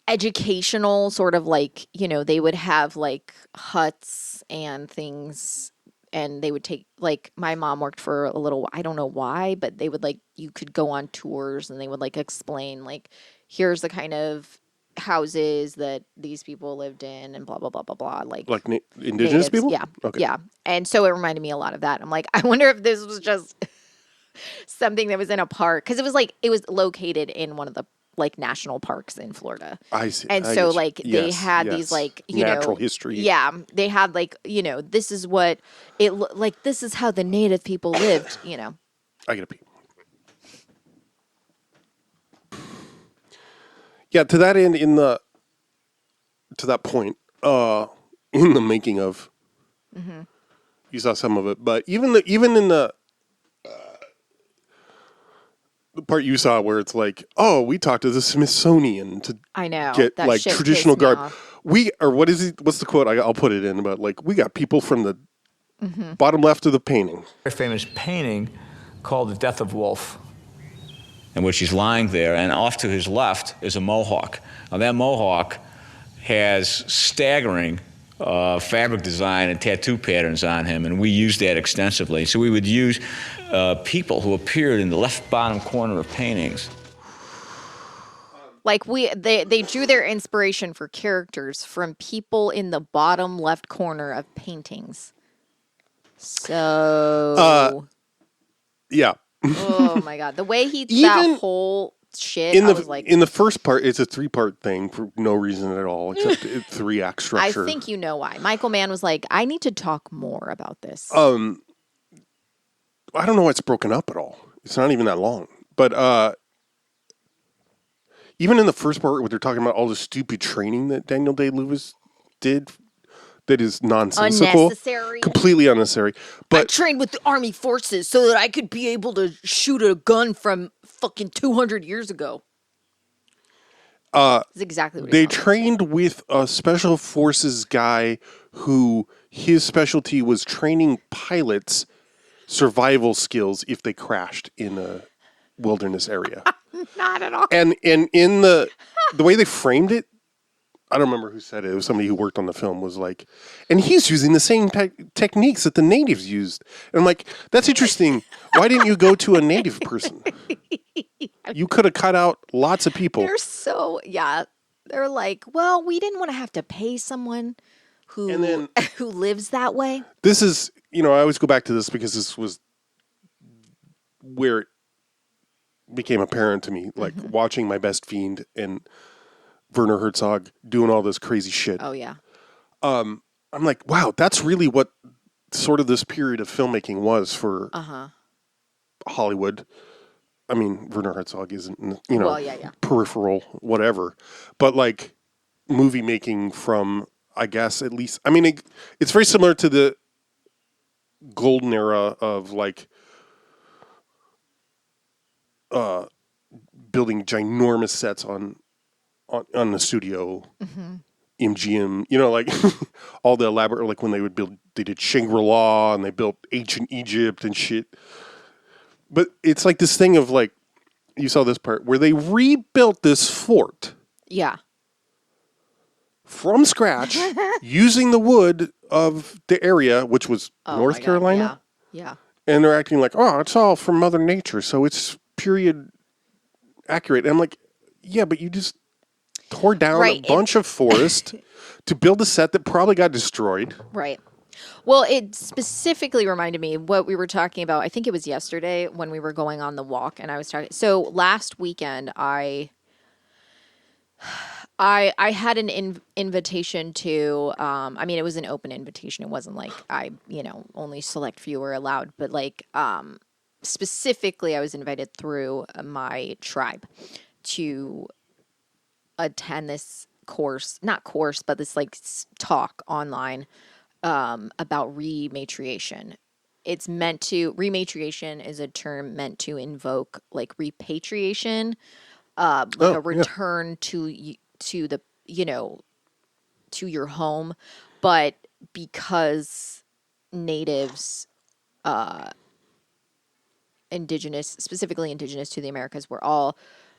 educational sort of like, they would have like huts and things, and they would take, like, my mom worked for a little, I don't know why, but they would like, you could go on tours and they would like explain like, here's the kind of houses that these people lived in and blah blah blah blah blah, like indigenous natives. people? Yeah. Okay. Yeah. And so it reminded me a lot of that. I'm like, I wonder if this was just something that was in a park, because it was located in one of the like national parks in Florida. I see. And I so get you. like they Yes, had yes. these like, natural history. Yeah, they had like, this is what like this is how the native people lived, I gotta pee. Yeah, to that end, to that point, in the making of, you saw some of it, but even in the part you saw where it's like, oh, we talked to the Smithsonian to I know get that like shit traditional pissed me garb. off. What's the quote? I'll put it in about like, we got people from the bottom left of the painting. Very famous painting called The Death of Wolf. In which he's lying there, and off to his left is a Mohawk. Now that Mohawk has staggering fabric design and tattoo patterns on him, and we used that extensively. So we would use people who appeared in the left bottom corner of paintings. Like they drew their inspiration for characters from people in the bottom left corner of paintings. So Yeah. oh my god, the way that whole shit, In I was like, the first part, it's a 3-part thing for no reason at all, except it's 3-act I structure. think you know why. Michael Mann was like, I need to talk more about this. I don't know why it's broken up at all. It's not even that long. But even in the first part where they're talking about all the stupid training that Daniel Day-Lewis did, that is nonsensical. Unnecessary. Completely unnecessary. I But trained with the army forces so that I could be able to shoot a gun from fucking 200 years ago. That's exactly what they it sounds like. trained with a special forces guy who his specialty was training pilots survival skills if they crashed in a wilderness area. Not at all. And in the way they framed it, I don't remember who said it. It was somebody who worked on the film. Was like, and he's using the same techniques that the natives used. And I'm like, that's interesting. Why didn't you go to a native person? You could have cut out lots of people. They're like, well, we didn't want to have to pay someone who And then- who lives that way. This is, I always go back to this because this was where it became apparent to me, like watching My Best Fiend and Werner Herzog doing all this crazy shit. Oh yeah. I'm like, wow, that's really what sort of this period of filmmaking was for Hollywood. I mean, Werner Herzog isn't, Well, yeah. peripheral, whatever. But like movie making from I guess at least. I mean, it's very similar to the golden era of like building ginormous sets on the studio, MGM. You know, like all the elaborate, like when they did Shangri-La and they built ancient Egypt and shit. But it's like this thing of like, you saw this part where they rebuilt this fort Yeah. from scratch using the wood of the area, which was Oh North my God, Carolina. Yeah. And they're acting like, oh, it's all from Mother Nature, so it's period accurate. And I'm like, yeah, but you just tore down Right, a bunch of forest to build a set that probably got destroyed. Right. Well, it specifically reminded me what we were talking about. I think it was yesterday when we were going on the walk, and I was talking. So last weekend, I had an invitation to. I mean, it was an open invitation. It wasn't like only select few were allowed, but like specifically, I was invited through my tribe to attend this course, not course, but this like talk online about rematriation. It's meant to, rematriation is a term meant to invoke like repatriation, like a return to the, to your home. But because natives, specifically indigenous to the Americas, were all,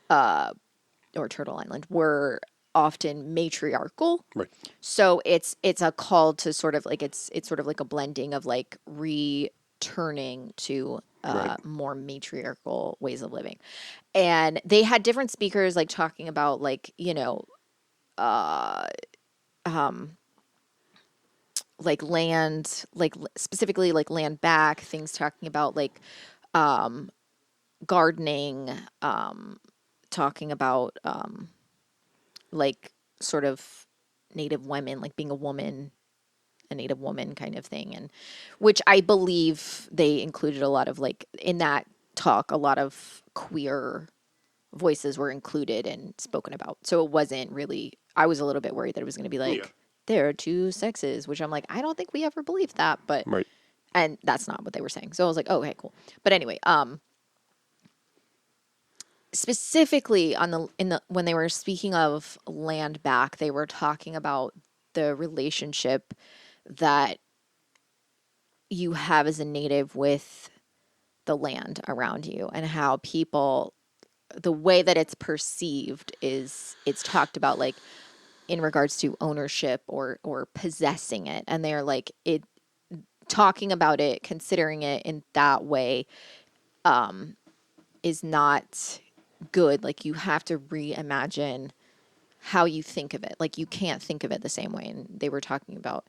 or Turtle Island, were often matriarchal. Right. So it's a call to sort of like it's sort of like a blending of like returning to more matriarchal ways of living. And they had different speakers like talking about like, like land, like specifically like land back, things talking about like gardening, talking about like sort of native women, like being a native woman kind of thing. And which I believe they included a lot of like in that talk, a lot of queer voices were included and spoken about. So it wasn't really, I was a little bit worried that it was going to be like, there are two sexes, which I'm like, I don't think we ever believed that, but, Right. and that's not what they were saying. So I was like, oh, okay, cool. But anyway, specifically when they were speaking of land back, they were talking about the relationship that you have as a native with the land around you, and how people, the way that it's perceived is it's talked about like in regards to ownership or possessing it, and they're like it talking about it, considering it in that way is not good. Like you have to reimagine how you think of it. Like you can't think of it the same way. And they were talking about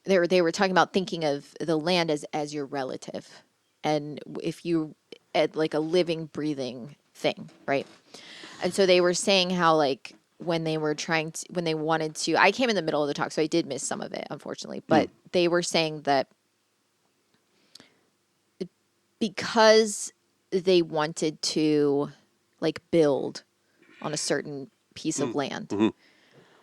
they were talking about thinking of the land as your relative, and if you like a living, breathing thing, right? And so they were saying how like when they wanted to, I came in the middle of the talk, so I did miss some of it, unfortunately, but they were saying that because they wanted to like build on a certain piece of land,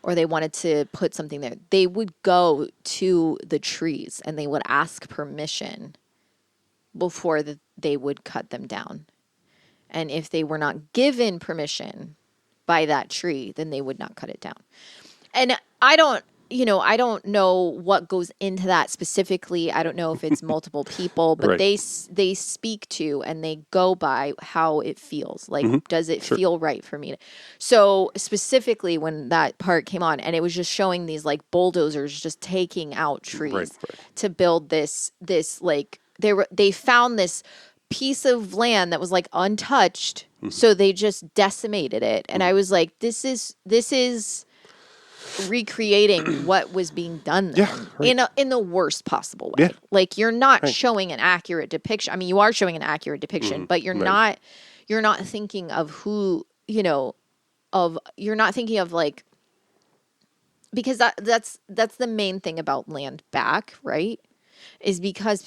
or they wanted to put something there, they would go to the trees and they would ask permission before they would cut them down. And if they were not given permission by that tree, then they would not cut it down. And I don't know what goes into that specifically. I don't know if it's multiple people, but Right. they speak to and they go by how it feels. Like, does it feel right for me? So specifically when that part came on, and it was just showing these like bulldozers just taking out trees Right. to build this like they found this piece of land that was like untouched, so they just decimated it. And I was like, this is recreating what was being done then, in the worst possible way. Yeah. Like you're not showing an accurate depiction. I mean, you are showing an accurate depiction, but you're not thinking of who, you're not thinking of like, because that's the main thing about land back, right? Is because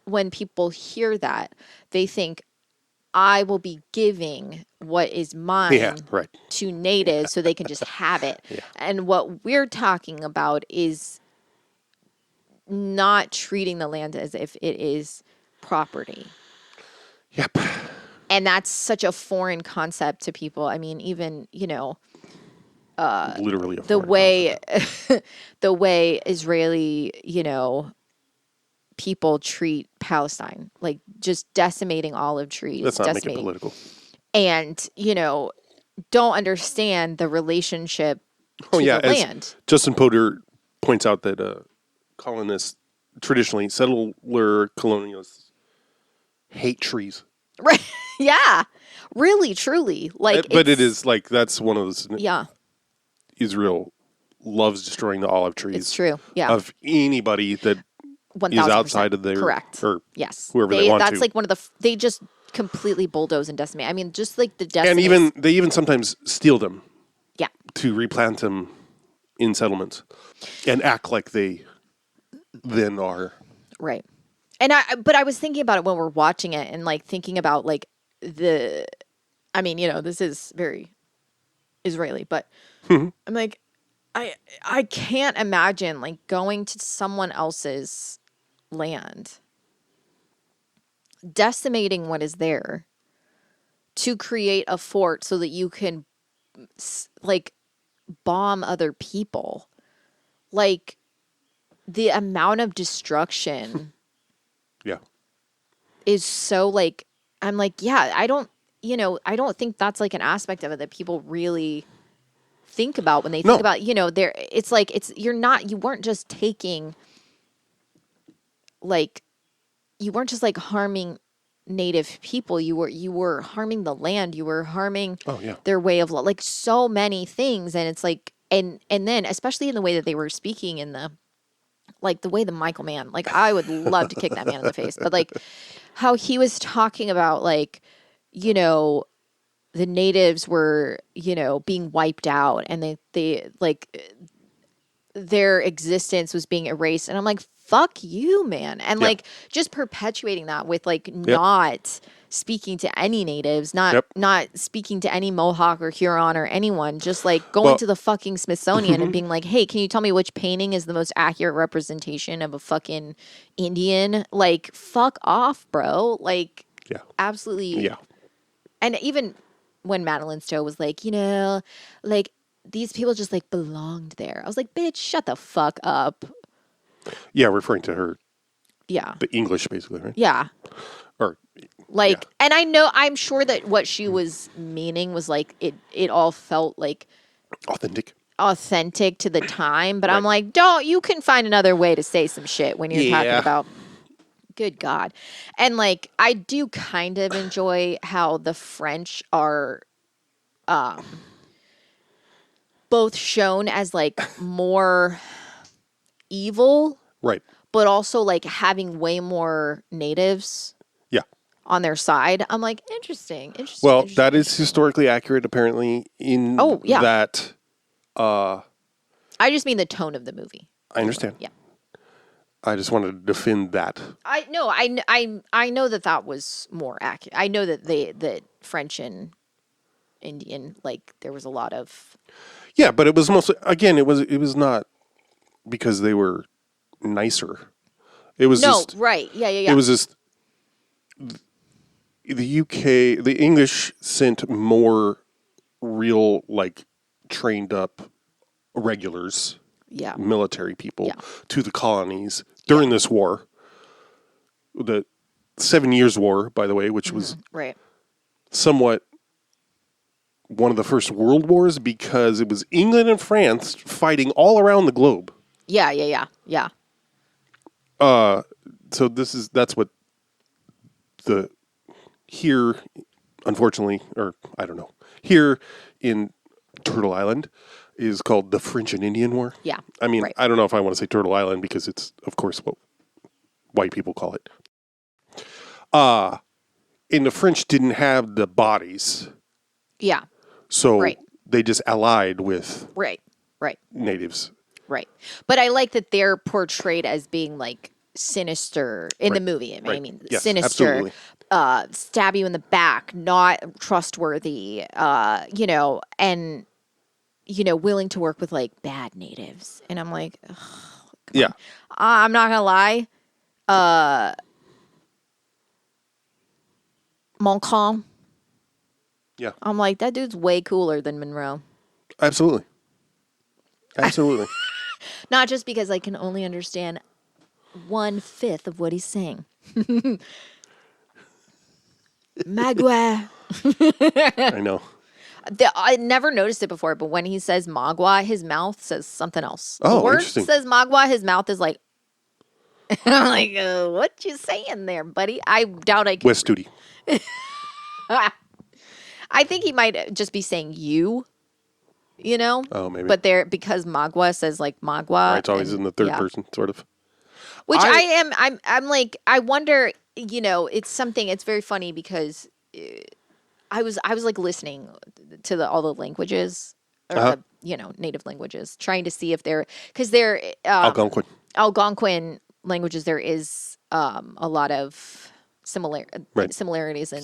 when people hear that, they think I will be giving what is mine Yeah, right. to natives so they can just have it. And what we're talking about is not treating the land as if it is property. Yep. And that's such a foreign concept to people. I mean, even, Literally a the foreign way concept. the way Israeli, people treat Palestine, like just decimating olive trees, Let's not make it decimating, political. and don't understand the relationship Oh to yeah, the as land. Justin Potter points out that colonists traditionally, settler colonialists hate trees. Right? Yeah, really, truly, like, But it it's- is like that's one of those. Yeah, Israel loves destroying the olive trees. it's true. Yeah, Of anybody that 1000%. is outside of their correct. or Yes, whoever they want that's to. like one of the. They just completely bulldoze and decimate. I mean, just like the and decimate. they even sometimes steal them Yeah. to replant them in settlements and act like they then are. Right. And but I was thinking about it when we're watching it and like thinking about like I mean, this is very Israeli, but I'm like, I can't imagine like going to someone else's land, decimating what is there to create a fort so that you can like bomb other people. Like the amount of destruction Yeah. is so like, I'm like, yeah, I don't think that's like an aspect of it that people really think about when they think No. about, you weren't just taking like, you weren't just like harming native people. You were harming the land. You were harming Oh, yeah. their way of life, like so many things. And it's like, and then especially in the way that they were speaking in the way the Michael Mann, like I would love to kick that man in the face, but like how he was talking about like, the natives were, being wiped out and they like their existence was being erased. And I'm like, fuck you, man. And Yeah. like just perpetuating that with like not speaking to any natives, not speaking to any Mohawk or Huron or anyone, just like going to the fucking Smithsonian and being like, hey, can you tell me which painting is the most accurate representation of a fucking Indian? Like, fuck off, bro. Like, Yeah. absolutely. Yeah. And even when Madeline Stowe was like, like these people just like belonged there. I was like, bitch, shut the fuck up. Yeah, referring to her, Yeah. the English, basically, right? Yeah. Or Like, and I'm sure that what she was meaning was like, it all felt like authentic to the time. But I'm like, you can find another way to say some shit when you're talking about, good God. And like, I do kind of enjoy how the French are, both shown as like more evil, right, but also like having way more natives on their side. I'm like, interesting. Well, that is historically accurate, apparently, in that. I just mean the tone of the movie. I understand. Yeah. I just wanted to defend that. I know that was more accurate. I know that that French and Indian, like there was a lot of. Yeah, but it was mostly, again, it was not because they were nicer. It was just, right. Yeah. It was just the UK, the English sent more real, like, trained up regulars, military people to the colonies during this war. The 7 Years' War, by the way, which was somewhat one of the first world wars because it was England and France fighting all around the globe. Yeah. So that's what here, unfortunately, or I don't know, here in Turtle Island is called the French and Indian War. Yeah. I mean, I don't know if I want to say Turtle Island because it's, of course, what white people call it. And the French didn't have the bodies. Yeah. So they just allied with right. natives. Right. But I like that they're portrayed as being like sinister in the Right. movie. I Right. mean, Yes, sinister, absolutely. stab you in the back, not trustworthy, and willing to work with like bad natives. And I'm like, ugh, come Yeah. on. I'm not gonna lie. Montcalm. Yeah. I'm like, that dude's way cooler than Monroe. Absolutely. Absolutely. Not just because I can only understand 1/5 of what he's saying. Magua. I know. I never noticed it before, but when he says Magua, his mouth says something else. Oh, the word interesting. says Magua, his mouth is like, I'm like, what you saying there, buddy? I doubt I can. West Studi. I think he might just be saying you, Oh, maybe. But there, because Magua says like Magua. Right, it's always and- in the third yeah. person, sort of. Which I- I'm like, I wonder, it's something, it's very funny because I was like listening to all the languages or Uh-huh. the, native languages, trying to see if because they're, Algonquin. Algonquin languages, there is a lot of Right. similarities in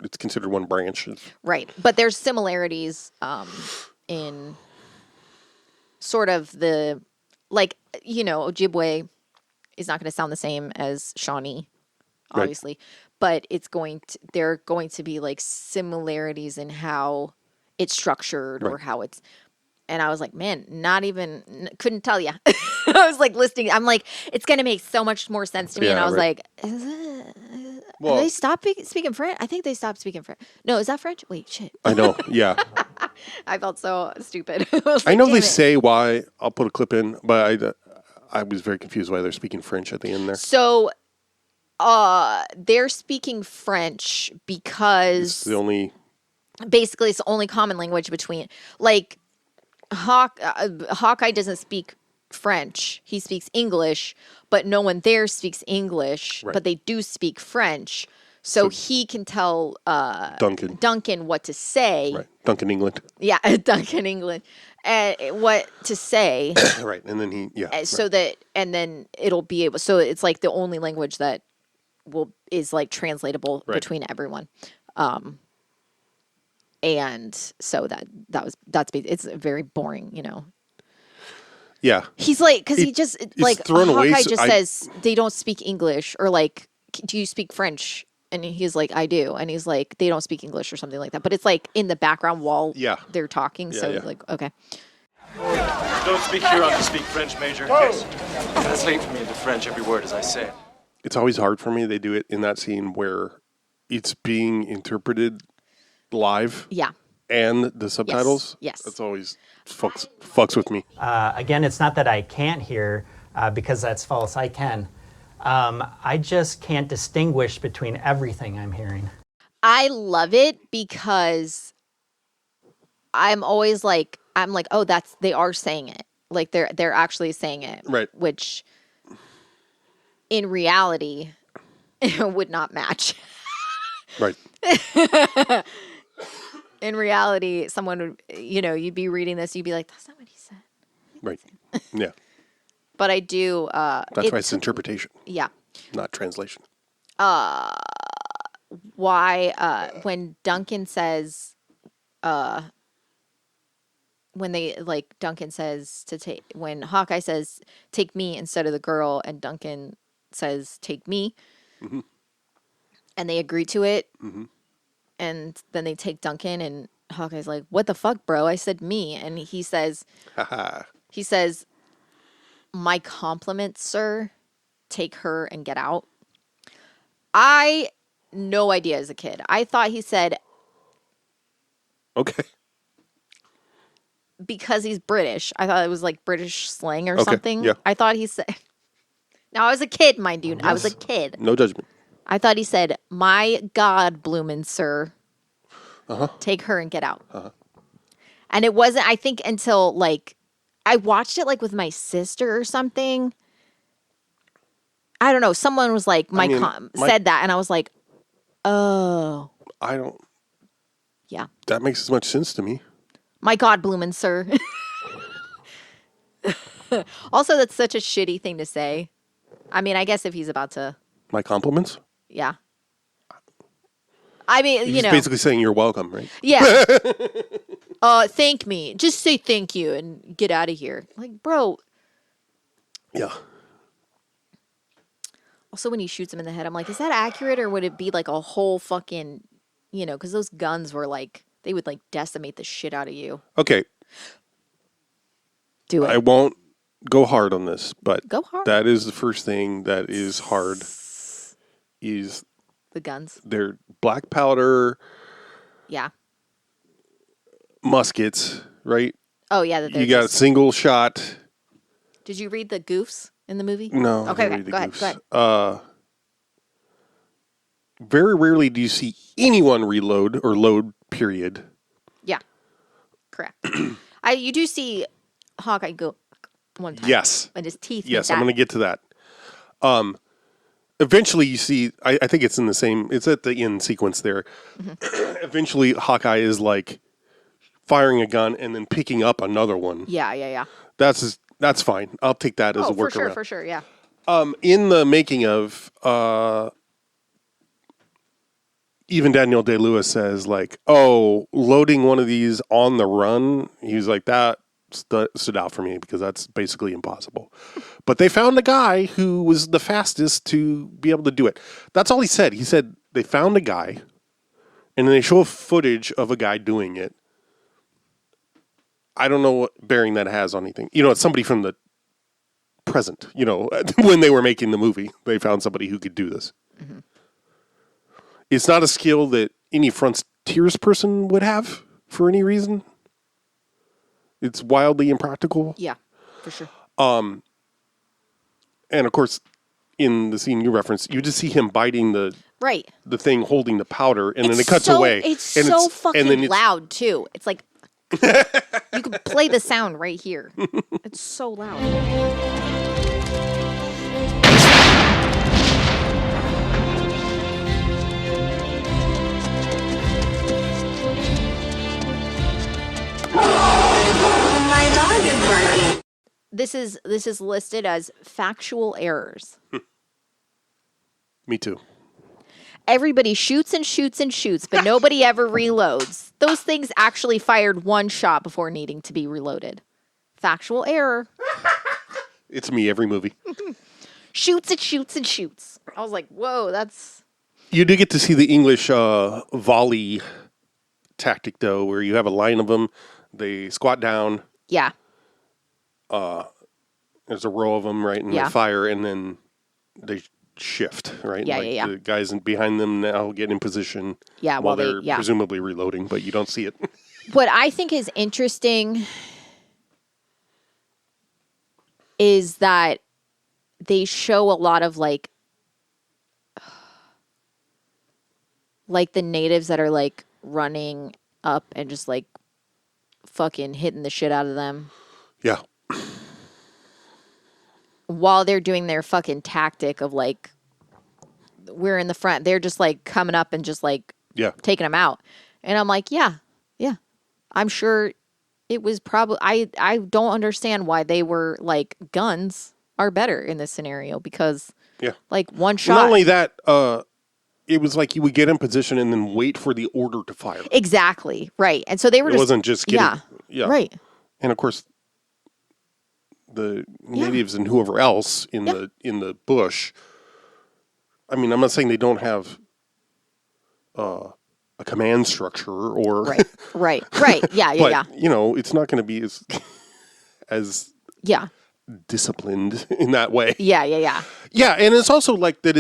It's considered one branch. right, but there's similarities in sort of the Ojibwe is not going to sound the same as Shawnee, Right. obviously, but there are going to be like similarities in how it's structured or Right. how it's. And I was like, man, couldn't tell you. I was like listening. I'm like, it's going to make so much more sense to me. And Yeah, I was right. like, Well, they stopped speaking French? I think they stopped speaking French. No, is that French? Wait, shit. I know. Yeah. I felt so stupid. I know they say why. I'll put a clip in, but I was very confused why they're speaking French at the end there. So, they're speaking French because It's the only. basically it's the only common language between like Hawkeye doesn't speak French. He speaks English, but no one there speaks English, Right. but they do speak French. So he can tell Duncan what to say. Right. Duncan, England. Yeah, Duncan England. What to say. Right. And then he. Yeah. So right. that, and then it'll be able, so it's like the only language that is like translatable Right. between everyone. And so it's very boring, Yeah. He's like, because he just like thrown away, Hawkeye so just I- says they don't speak English, or like, do you speak French? And he's like, I do. And he's like, they don't speak English or something like that. But it's like in the background while Yeah. they're talking. So yeah. like, okay. Don't speak Huron to speak French, Major. Yes. Translate for me into French every word as I say it. It's always hard for me. They do it in that scene where it's being interpreted live. Yeah. And the subtitles. Yes. That's always fucks with me. Again, it's not that I can't hear, because that's false. I can. I just can't distinguish between everything I'm hearing. I love it because I'm always like, oh, they are saying it. Like they're actually saying it. Right. Which in reality would not match. Right. In reality, someone would, you'd be reading this, you'd be like, that's not what he said. Right. Yeah. But I do. That's why it's interpretation, Yeah. not translation. Why when Duncan says Duncan says to take, when Hawkeye says take me instead of the girl, and Duncan says take me, and they agree to it, and then they take Duncan, and Hawkeye's like, what the fuck, bro, I said me. And he says my compliments, sir, take her and get out. No idea as a kid. I thought he said, Okay. because he's British. I thought it was like British slang or Okay, something. yeah. I thought he said, now I was a kid, mind you. I was a Yes. kid. No judgment. I thought he said, my God, bloomin' sir, take her and get out. And it wasn't, I think, until like, I watched it like with my sister or something. I don't know. Someone was like, said that. And I was like, oh, I don't. yeah. That makes as much sense to me. My God, bloomin' sir. Also, that's such a shitty thing to say. I mean, I guess if he's about to, My compliments? yeah. I mean, He's basically saying you're welcome, right? Yeah. Thank me. Just say thank you and get out of here. Like, bro. Yeah. Also, when he shoots him in the head, I'm like, is that accurate or would it be like a whole fucking, because those guns were like, they would like decimate the shit out of you. Okay. Do it. I won't go hard on this, but Go hard. that is the first thing that is hard is The guns. their black powder Yeah. muskets, right? Oh, yeah. That You got single shot. Did you read the goofs in the movie? No. I Okay, didn't okay. read the Go ahead. goofs. Go ahead. Very rarely do you see anyone reload or load, period. Yeah. Correct. You do see Hawkeye go one time. Yes. And his teeth. Yes, make I'm that. going to get to that. Eventually, you see, I think it's in the same, it's at the end sequence there. Mm-hmm. Eventually, Hawkeye is like firing a gun and then picking up another one. Yeah. That's fine. I'll take that as a workaround. For sure, yeah. In the making of, even Daniel Day-Lewis says, like, oh, loading one of these on the run, he's like, that stood out for me because that's basically impossible. But they found a guy who was the fastest to be able to do it. That's all he said. He said they found a guy, and then they show footage of a guy doing it. I don't know what bearing that has on anything. It's somebody from the present, when they were making the movie, they found somebody who could do this. Mm-hmm. It's not a skill that any frontiers person would have for any reason. It's wildly impractical. Yeah, for sure. And of course, in the scene you referenced, you just see him biting the thing holding the powder, and then it cuts away. It's and so fucking loud too. It's like you can play the sound right here. It's so loud. My dog is barking. This is listed as factual errors. Me too. Everybody shoots and shoots and shoots, but nobody ever reloads. Those things actually fired one shot before needing to be reloaded. Factual error. It's me every movie. Shoots and shoots and shoots. I was like, whoa, that's... You do get to see the English volley tactic, though, where you have a line of them. They squat down. Yeah. There's a row of them, right? And they fire, and then they shift, right? Yeah. The guys behind them now get in position while they're presumably reloading, but you don't see it. What I think is interesting is that they show a lot of like the natives that are like running up and just like fucking hitting the shit out of them. Yeah. While they're doing their fucking tactic of like, we're in the front, they're just like coming up and just like taking them out. And I'm like, yeah. I'm sure it was probably, I don't understand why they were like, guns are better in this scenario because like one shot. Not only that, it was like you would get in position and then wait for the order to fire. Exactly. Right. And so they were It wasn't just getting. Yeah. Right. And of course, the natives and whoever else in the bush. I mean, I'm not saying they don't have a command structure or right. Yeah. But, it's not going to be as disciplined in that way. Yeah. Yeah, and it's also like that.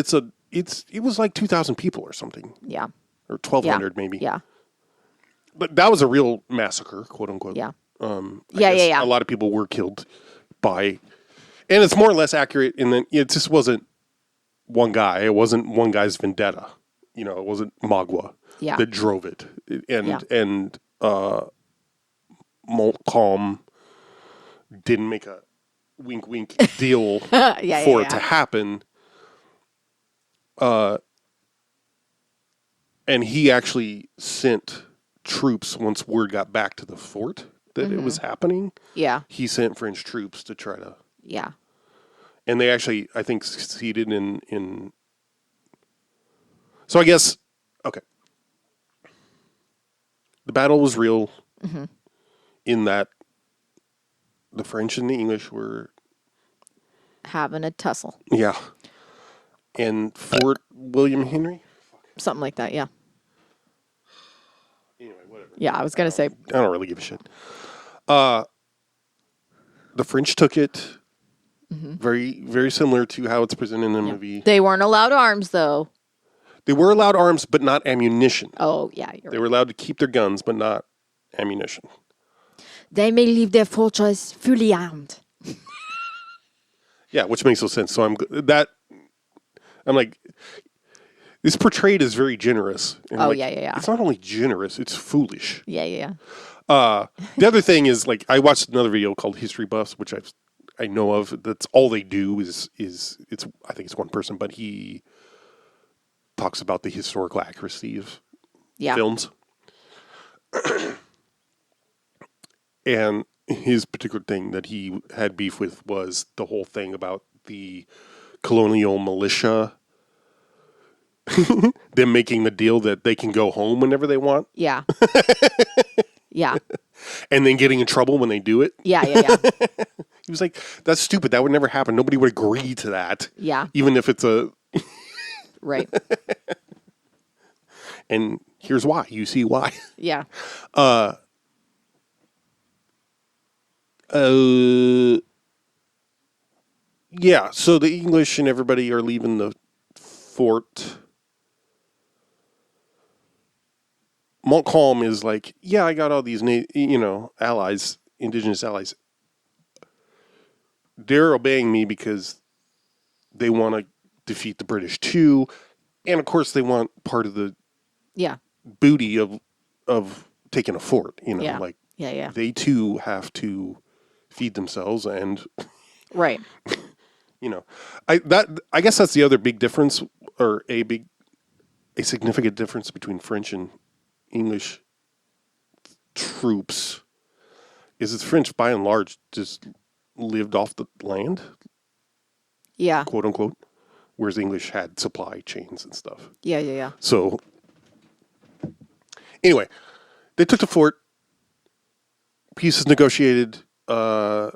It was like 2,000 people or something. Yeah. Or 1,200 maybe. Yeah. But that was a real massacre, quote unquote. Yeah. A lot of people were killed by, and it's more or less accurate in that it just wasn't one guy. It wasn't one guy's vendetta. It wasn't Magua that drove it. And Montcalm didn't make a wink deal for it to happen. And he actually sent troops once word got back to the fort that it was happening. Yeah. He sent French troops to try to. Yeah. And they actually, I think, succeeded in. So I guess, okay. The battle was real in that the French and the English were Having a tussle. Yeah. And Fort William Henry? Something like that, yeah. Anyway, whatever. Yeah, I was going to say. I don't really give a shit. The French took it very, very similar to how it's presented in the movie. They weren't allowed arms, though. They were allowed arms, but not ammunition. Oh, yeah, you're They right. were allowed to keep their guns, but not ammunition. They may leave their fortress fully armed. Yeah, which makes no sense. So I'm like, this portrayed as very generous. And Oh, like, yeah. It's not only generous; it's foolish. Yeah. The other thing is, like, I watched another video called History Buffs, which I know of. That's all they do is it's. I think it's one person, but he talks about the historical accuracy of films. And his particular thing that he had beef with was the whole thing about the colonial militia, them making the deal that they can go home whenever they want. Yeah. Yeah. And then getting in trouble when they do it. Yeah. He was like, that's stupid. That would never happen. Nobody would agree to that. Yeah. Even if it's a... Right. And here's why. You see why. Yeah. Yeah, so the English and everybody are leaving the fort. Montcalm is like, yeah, I got all these, allies, indigenous allies. They're obeying me because they want to defeat the British too, and of course they want part of the booty of taking a fort. Like they too have to feed themselves and right. I guess that's the other big difference, or a significant difference between French and English troops, is that the French, by and large, just lived off the land. Yeah. Quote unquote. Whereas English had supply chains and stuff. Yeah. So, anyway, they took the fort. Peace is negotiated. They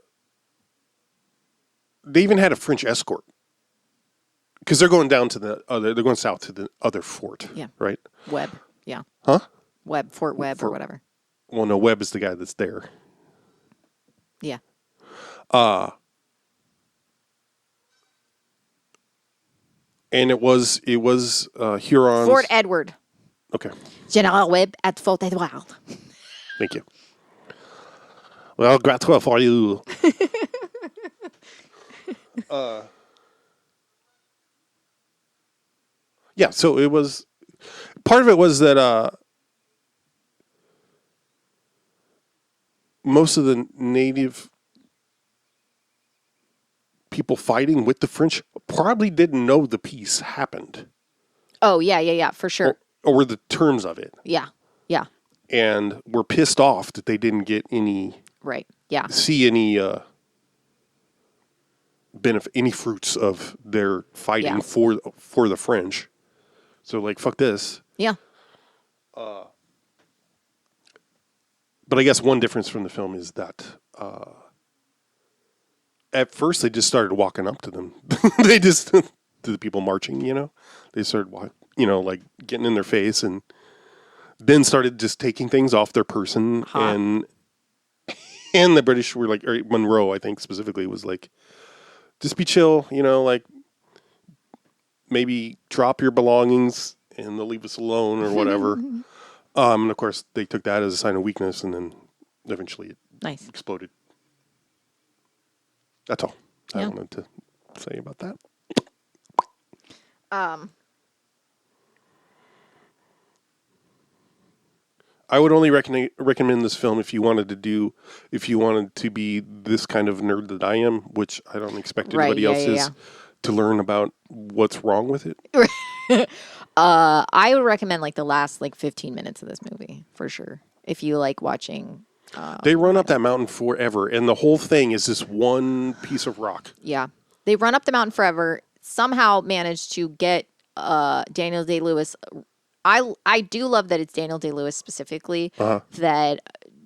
even had a French escort. Because they're going down to they're going south to the other fort. Yeah. Right? Webb. Yeah. Huh? Webb, Fort Webb or whatever. Well, no, Webb is the guy that's there. Yeah. And it was Hurons. Fort Edward. Okay. General Webb at Fort Edward. Thank you. Well, gratuit for you. Yeah, so it was... Part of it was that most of the native people fighting with the French probably didn't know the peace happened. Oh, yeah, for sure. Or the terms of it. Yeah. And were pissed off that they didn't get any... Right, yeah. See any benefit, any fruits of their fighting for the French. So, like, fuck this. Yeah. But I guess one difference from the film is that at first they just started walking up to them. They just, to the people marching, they started, like getting in their face, and then started just taking things off their person. And the British were like, or Monroe, I think specifically, was like, just be chill, like maybe drop your belongings and they'll leave us alone or whatever. And of course, they took that as a sign of weakness, and then eventually it exploded. That's all I wanted to say about that. I would only recommend this film if you wanted to be this kind of nerd that I am, which I don't expect anybody else is, to learn about what's wrong with it. I would recommend like the last 15 minutes of this movie for sure. If you like watching. They run up that mountain forever, and the whole thing is this one piece of rock. Yeah. They run up the mountain forever. Somehow manage to get Daniel Day-Lewis. I do love that it's Daniel Day-Lewis specifically that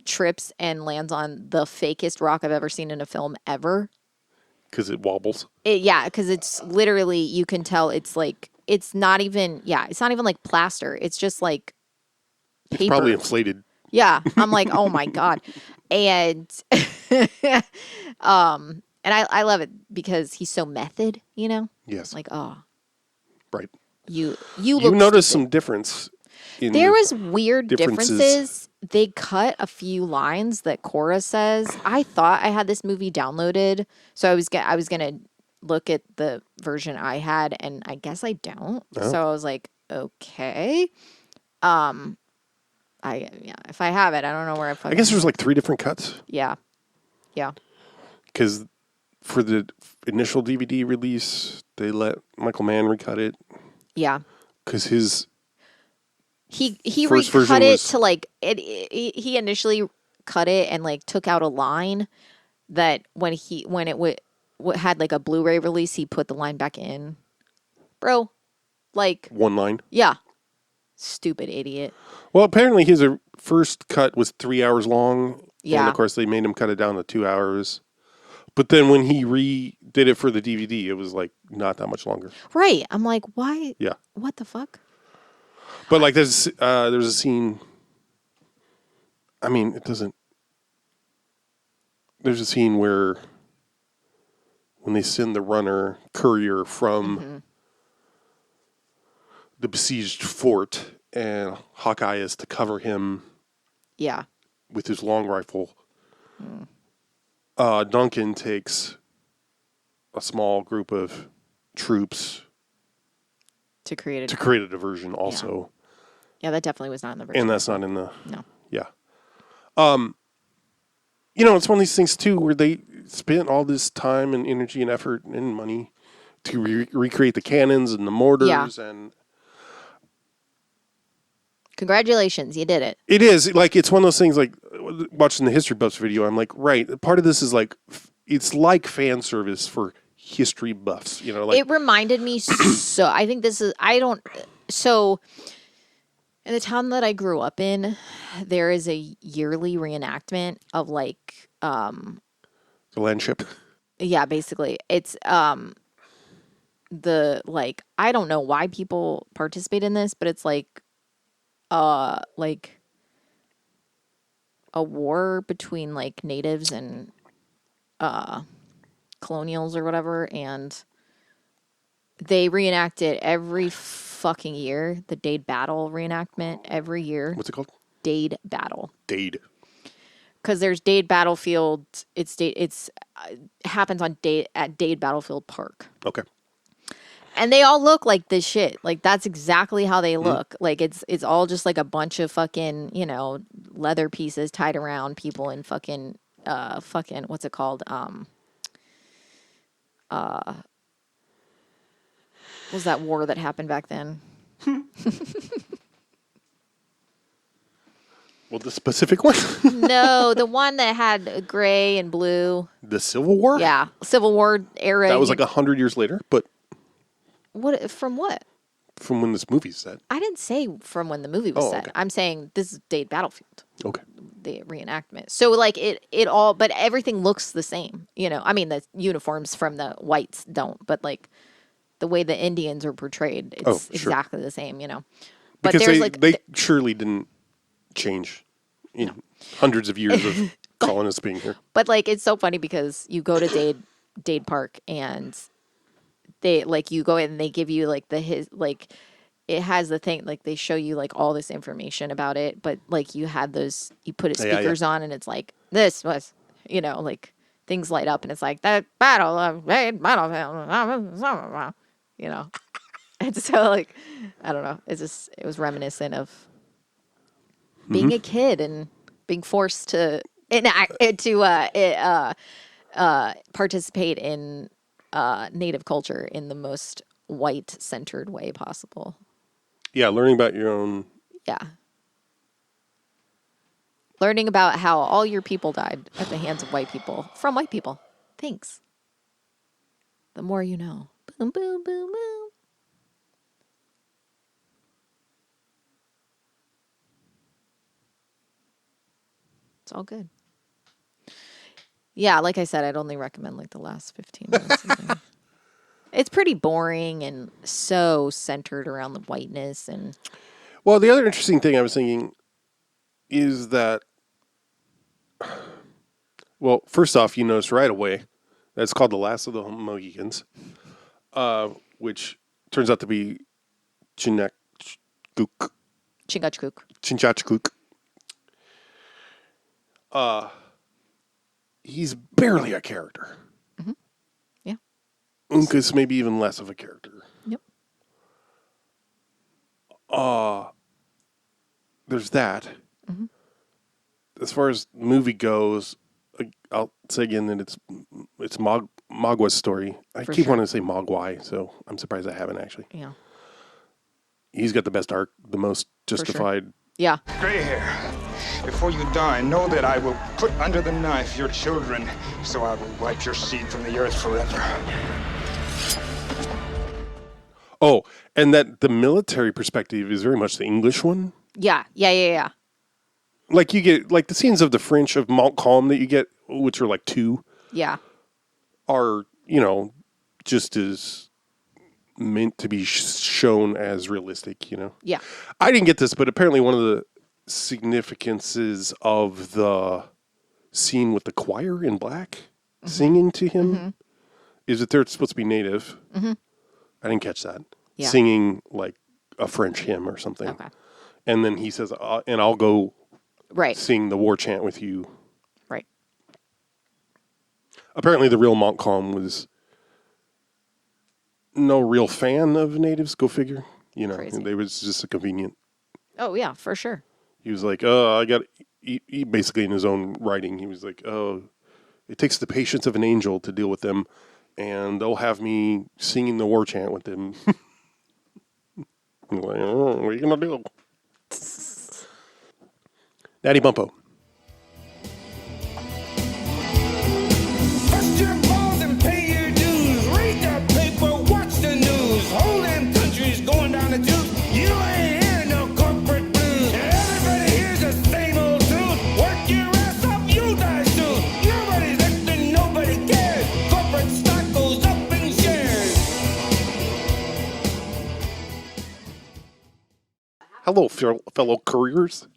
trips and lands on the fakest rock I've ever seen in a film ever. Because it wobbles. Yeah, because it's literally, you can tell it's like, it's not even like plaster. It's just like paper. It's probably inflated. Yeah. I'm like, oh my God. And and I love it because he's so method, you know? Yes. Like, oh. Right. You noticed stupid. some difference. There was weird differences. They cut a few lines that Cora says. I thought I had this movie downloaded, so I was gonna look at the version I had, and I guess I don't. Oh. So I was like, okay. If I have it, I don't know where I fucking. I guess there's like 3 different cuts. Yeah. Because for the initial DVD release, they let Michael Mann recut it. Yeah. Because his he first recut version it was- to like he initially cut it and like took out a line that when it had like a Blu-ray release, he put the line back in. Bro, like 1 line. Yeah. Stupid idiot. Well, apparently his first cut was 3 hours long. Yeah. And of course they made him cut it down to 2 hours. But then when he redid it for the DVD, it was like not that much longer. Right. I'm like, why? Yeah. What the fuck? But like there's a scene. I mean, it doesn't. There's a scene where when they send the courier from the besieged fort, and Hawkeye is to cover him. Yeah. With his long rifle. Duncan takes a small group of troops to create a diversion also. Yeah, that definitely was not in the version. And that's not in the... No. Yeah. It's one of these things, too, where they spent all this time and energy and effort and money to recreate the cannons and the mortars and... Congratulations, you did it. It is. Like, it's one of those things, like, watching the History Buffs video, I'm like, right, part of this is like, it's like fan service for history buffs, like... It reminded me so, I think this is, so, in the town that I grew up in, there is a yearly reenactment of, like, The land ship? Yeah, basically. It's, I don't know why people participate in this, but it's like a war between like natives and colonials or whatever, and they reenact it every fucking year. The Dade Battle reenactment every year. What's it called? Dade Battle. Dade. Because there's Dade Battlefield. It's happens on at Dade Battlefield Park. Okay. And they all look like this shit. Like, that's exactly how they look. Like, it's all just like a bunch of fucking, leather pieces tied around people in fucking, what's it called? What was that war that happened back then? Well, the specific one? No, the one that had gray and blue. The Civil War? Yeah, Civil War era. That was like 100 years later, but... What? From what? From when this movie's set. I didn't say from when the movie was set. Okay. I'm saying this is Dade Battlefield. Okay. The reenactment. So like it all, but everything looks the same. I mean, the uniforms from the whites don't, but like the way the Indians are portrayed, it's exactly the same. But Because there's they surely didn't change in hundreds of years of colonists being here. But like it's so funny because you go to Dade Park and they like you go in and they give you like it has the thing like they show you like all this information about it, but like you put speakers on and it's like this was like things light up and it's like the battle of Dade Battlefield, and so like I don't know, it was reminiscent of being a kid and being forced to participate in Native culture in the most white-centered way possible. Yeah, learning about your own... Yeah. Learning about how all your people died at the hands of white people. From white people. Thanks. The more you know. Boom, boom, boom, boom. It's all good. Yeah, like I said, I'd only recommend like the last 15 minutes. It's pretty boring and so centered around the whiteness and. Well, the other interesting thing I was thinking is that, well, first off, you notice right away that it's called The Last of the Mohicans, which turns out to be Chingachgook. Chingachgook. He's barely a character. Mm-hmm. Yeah. Unka's maybe even less of a character. Yep. There's that. Mm-hmm. As far as the movie goes, I'll say again that it's Magwa's story. I keep wanting to say Mogwai, so I'm surprised I haven't actually. Yeah. He's got the best arc, the most justified. Sure. Yeah. Gray hair. Before you die, know that I will put under the knife your children, so I will wipe your seed from the earth forever. Oh, and that the military perspective is very much the English one. Yeah. Like you get, like the scenes of the French of Montcalm that you get, which are like 2. Yeah. Are, just as meant to be shown as realistic, Yeah. I didn't get this, but apparently one of the significances of the scene with the choir in black singing to him is that they're supposed to be native. Mm-hmm. I didn't catch that. Yeah. Singing like a French hymn or something. Okay. And then he says, and I'll go sing the war chant with you. Right. Apparently the real Montcalm was no real fan of natives, go figure. Crazy. They was just a convenient. Oh, yeah, for sure. He was like, he basically in his own writing, he was like, it takes the patience of an angel to deal with them, and they'll have me singing the war chant with them. I'm like, oh, what are you going to do? Natty Bumpo. Bust your balls and pay your dues. Read the paper, watch the news. Whole damn country's going down the tubes. You ain't hearing no corporate blues. Everybody hears the same old tune. Work your ass off, you die soon. Nobody's listening, nobody cares. Corporate stock goes up in shares. Hello, fellow couriers.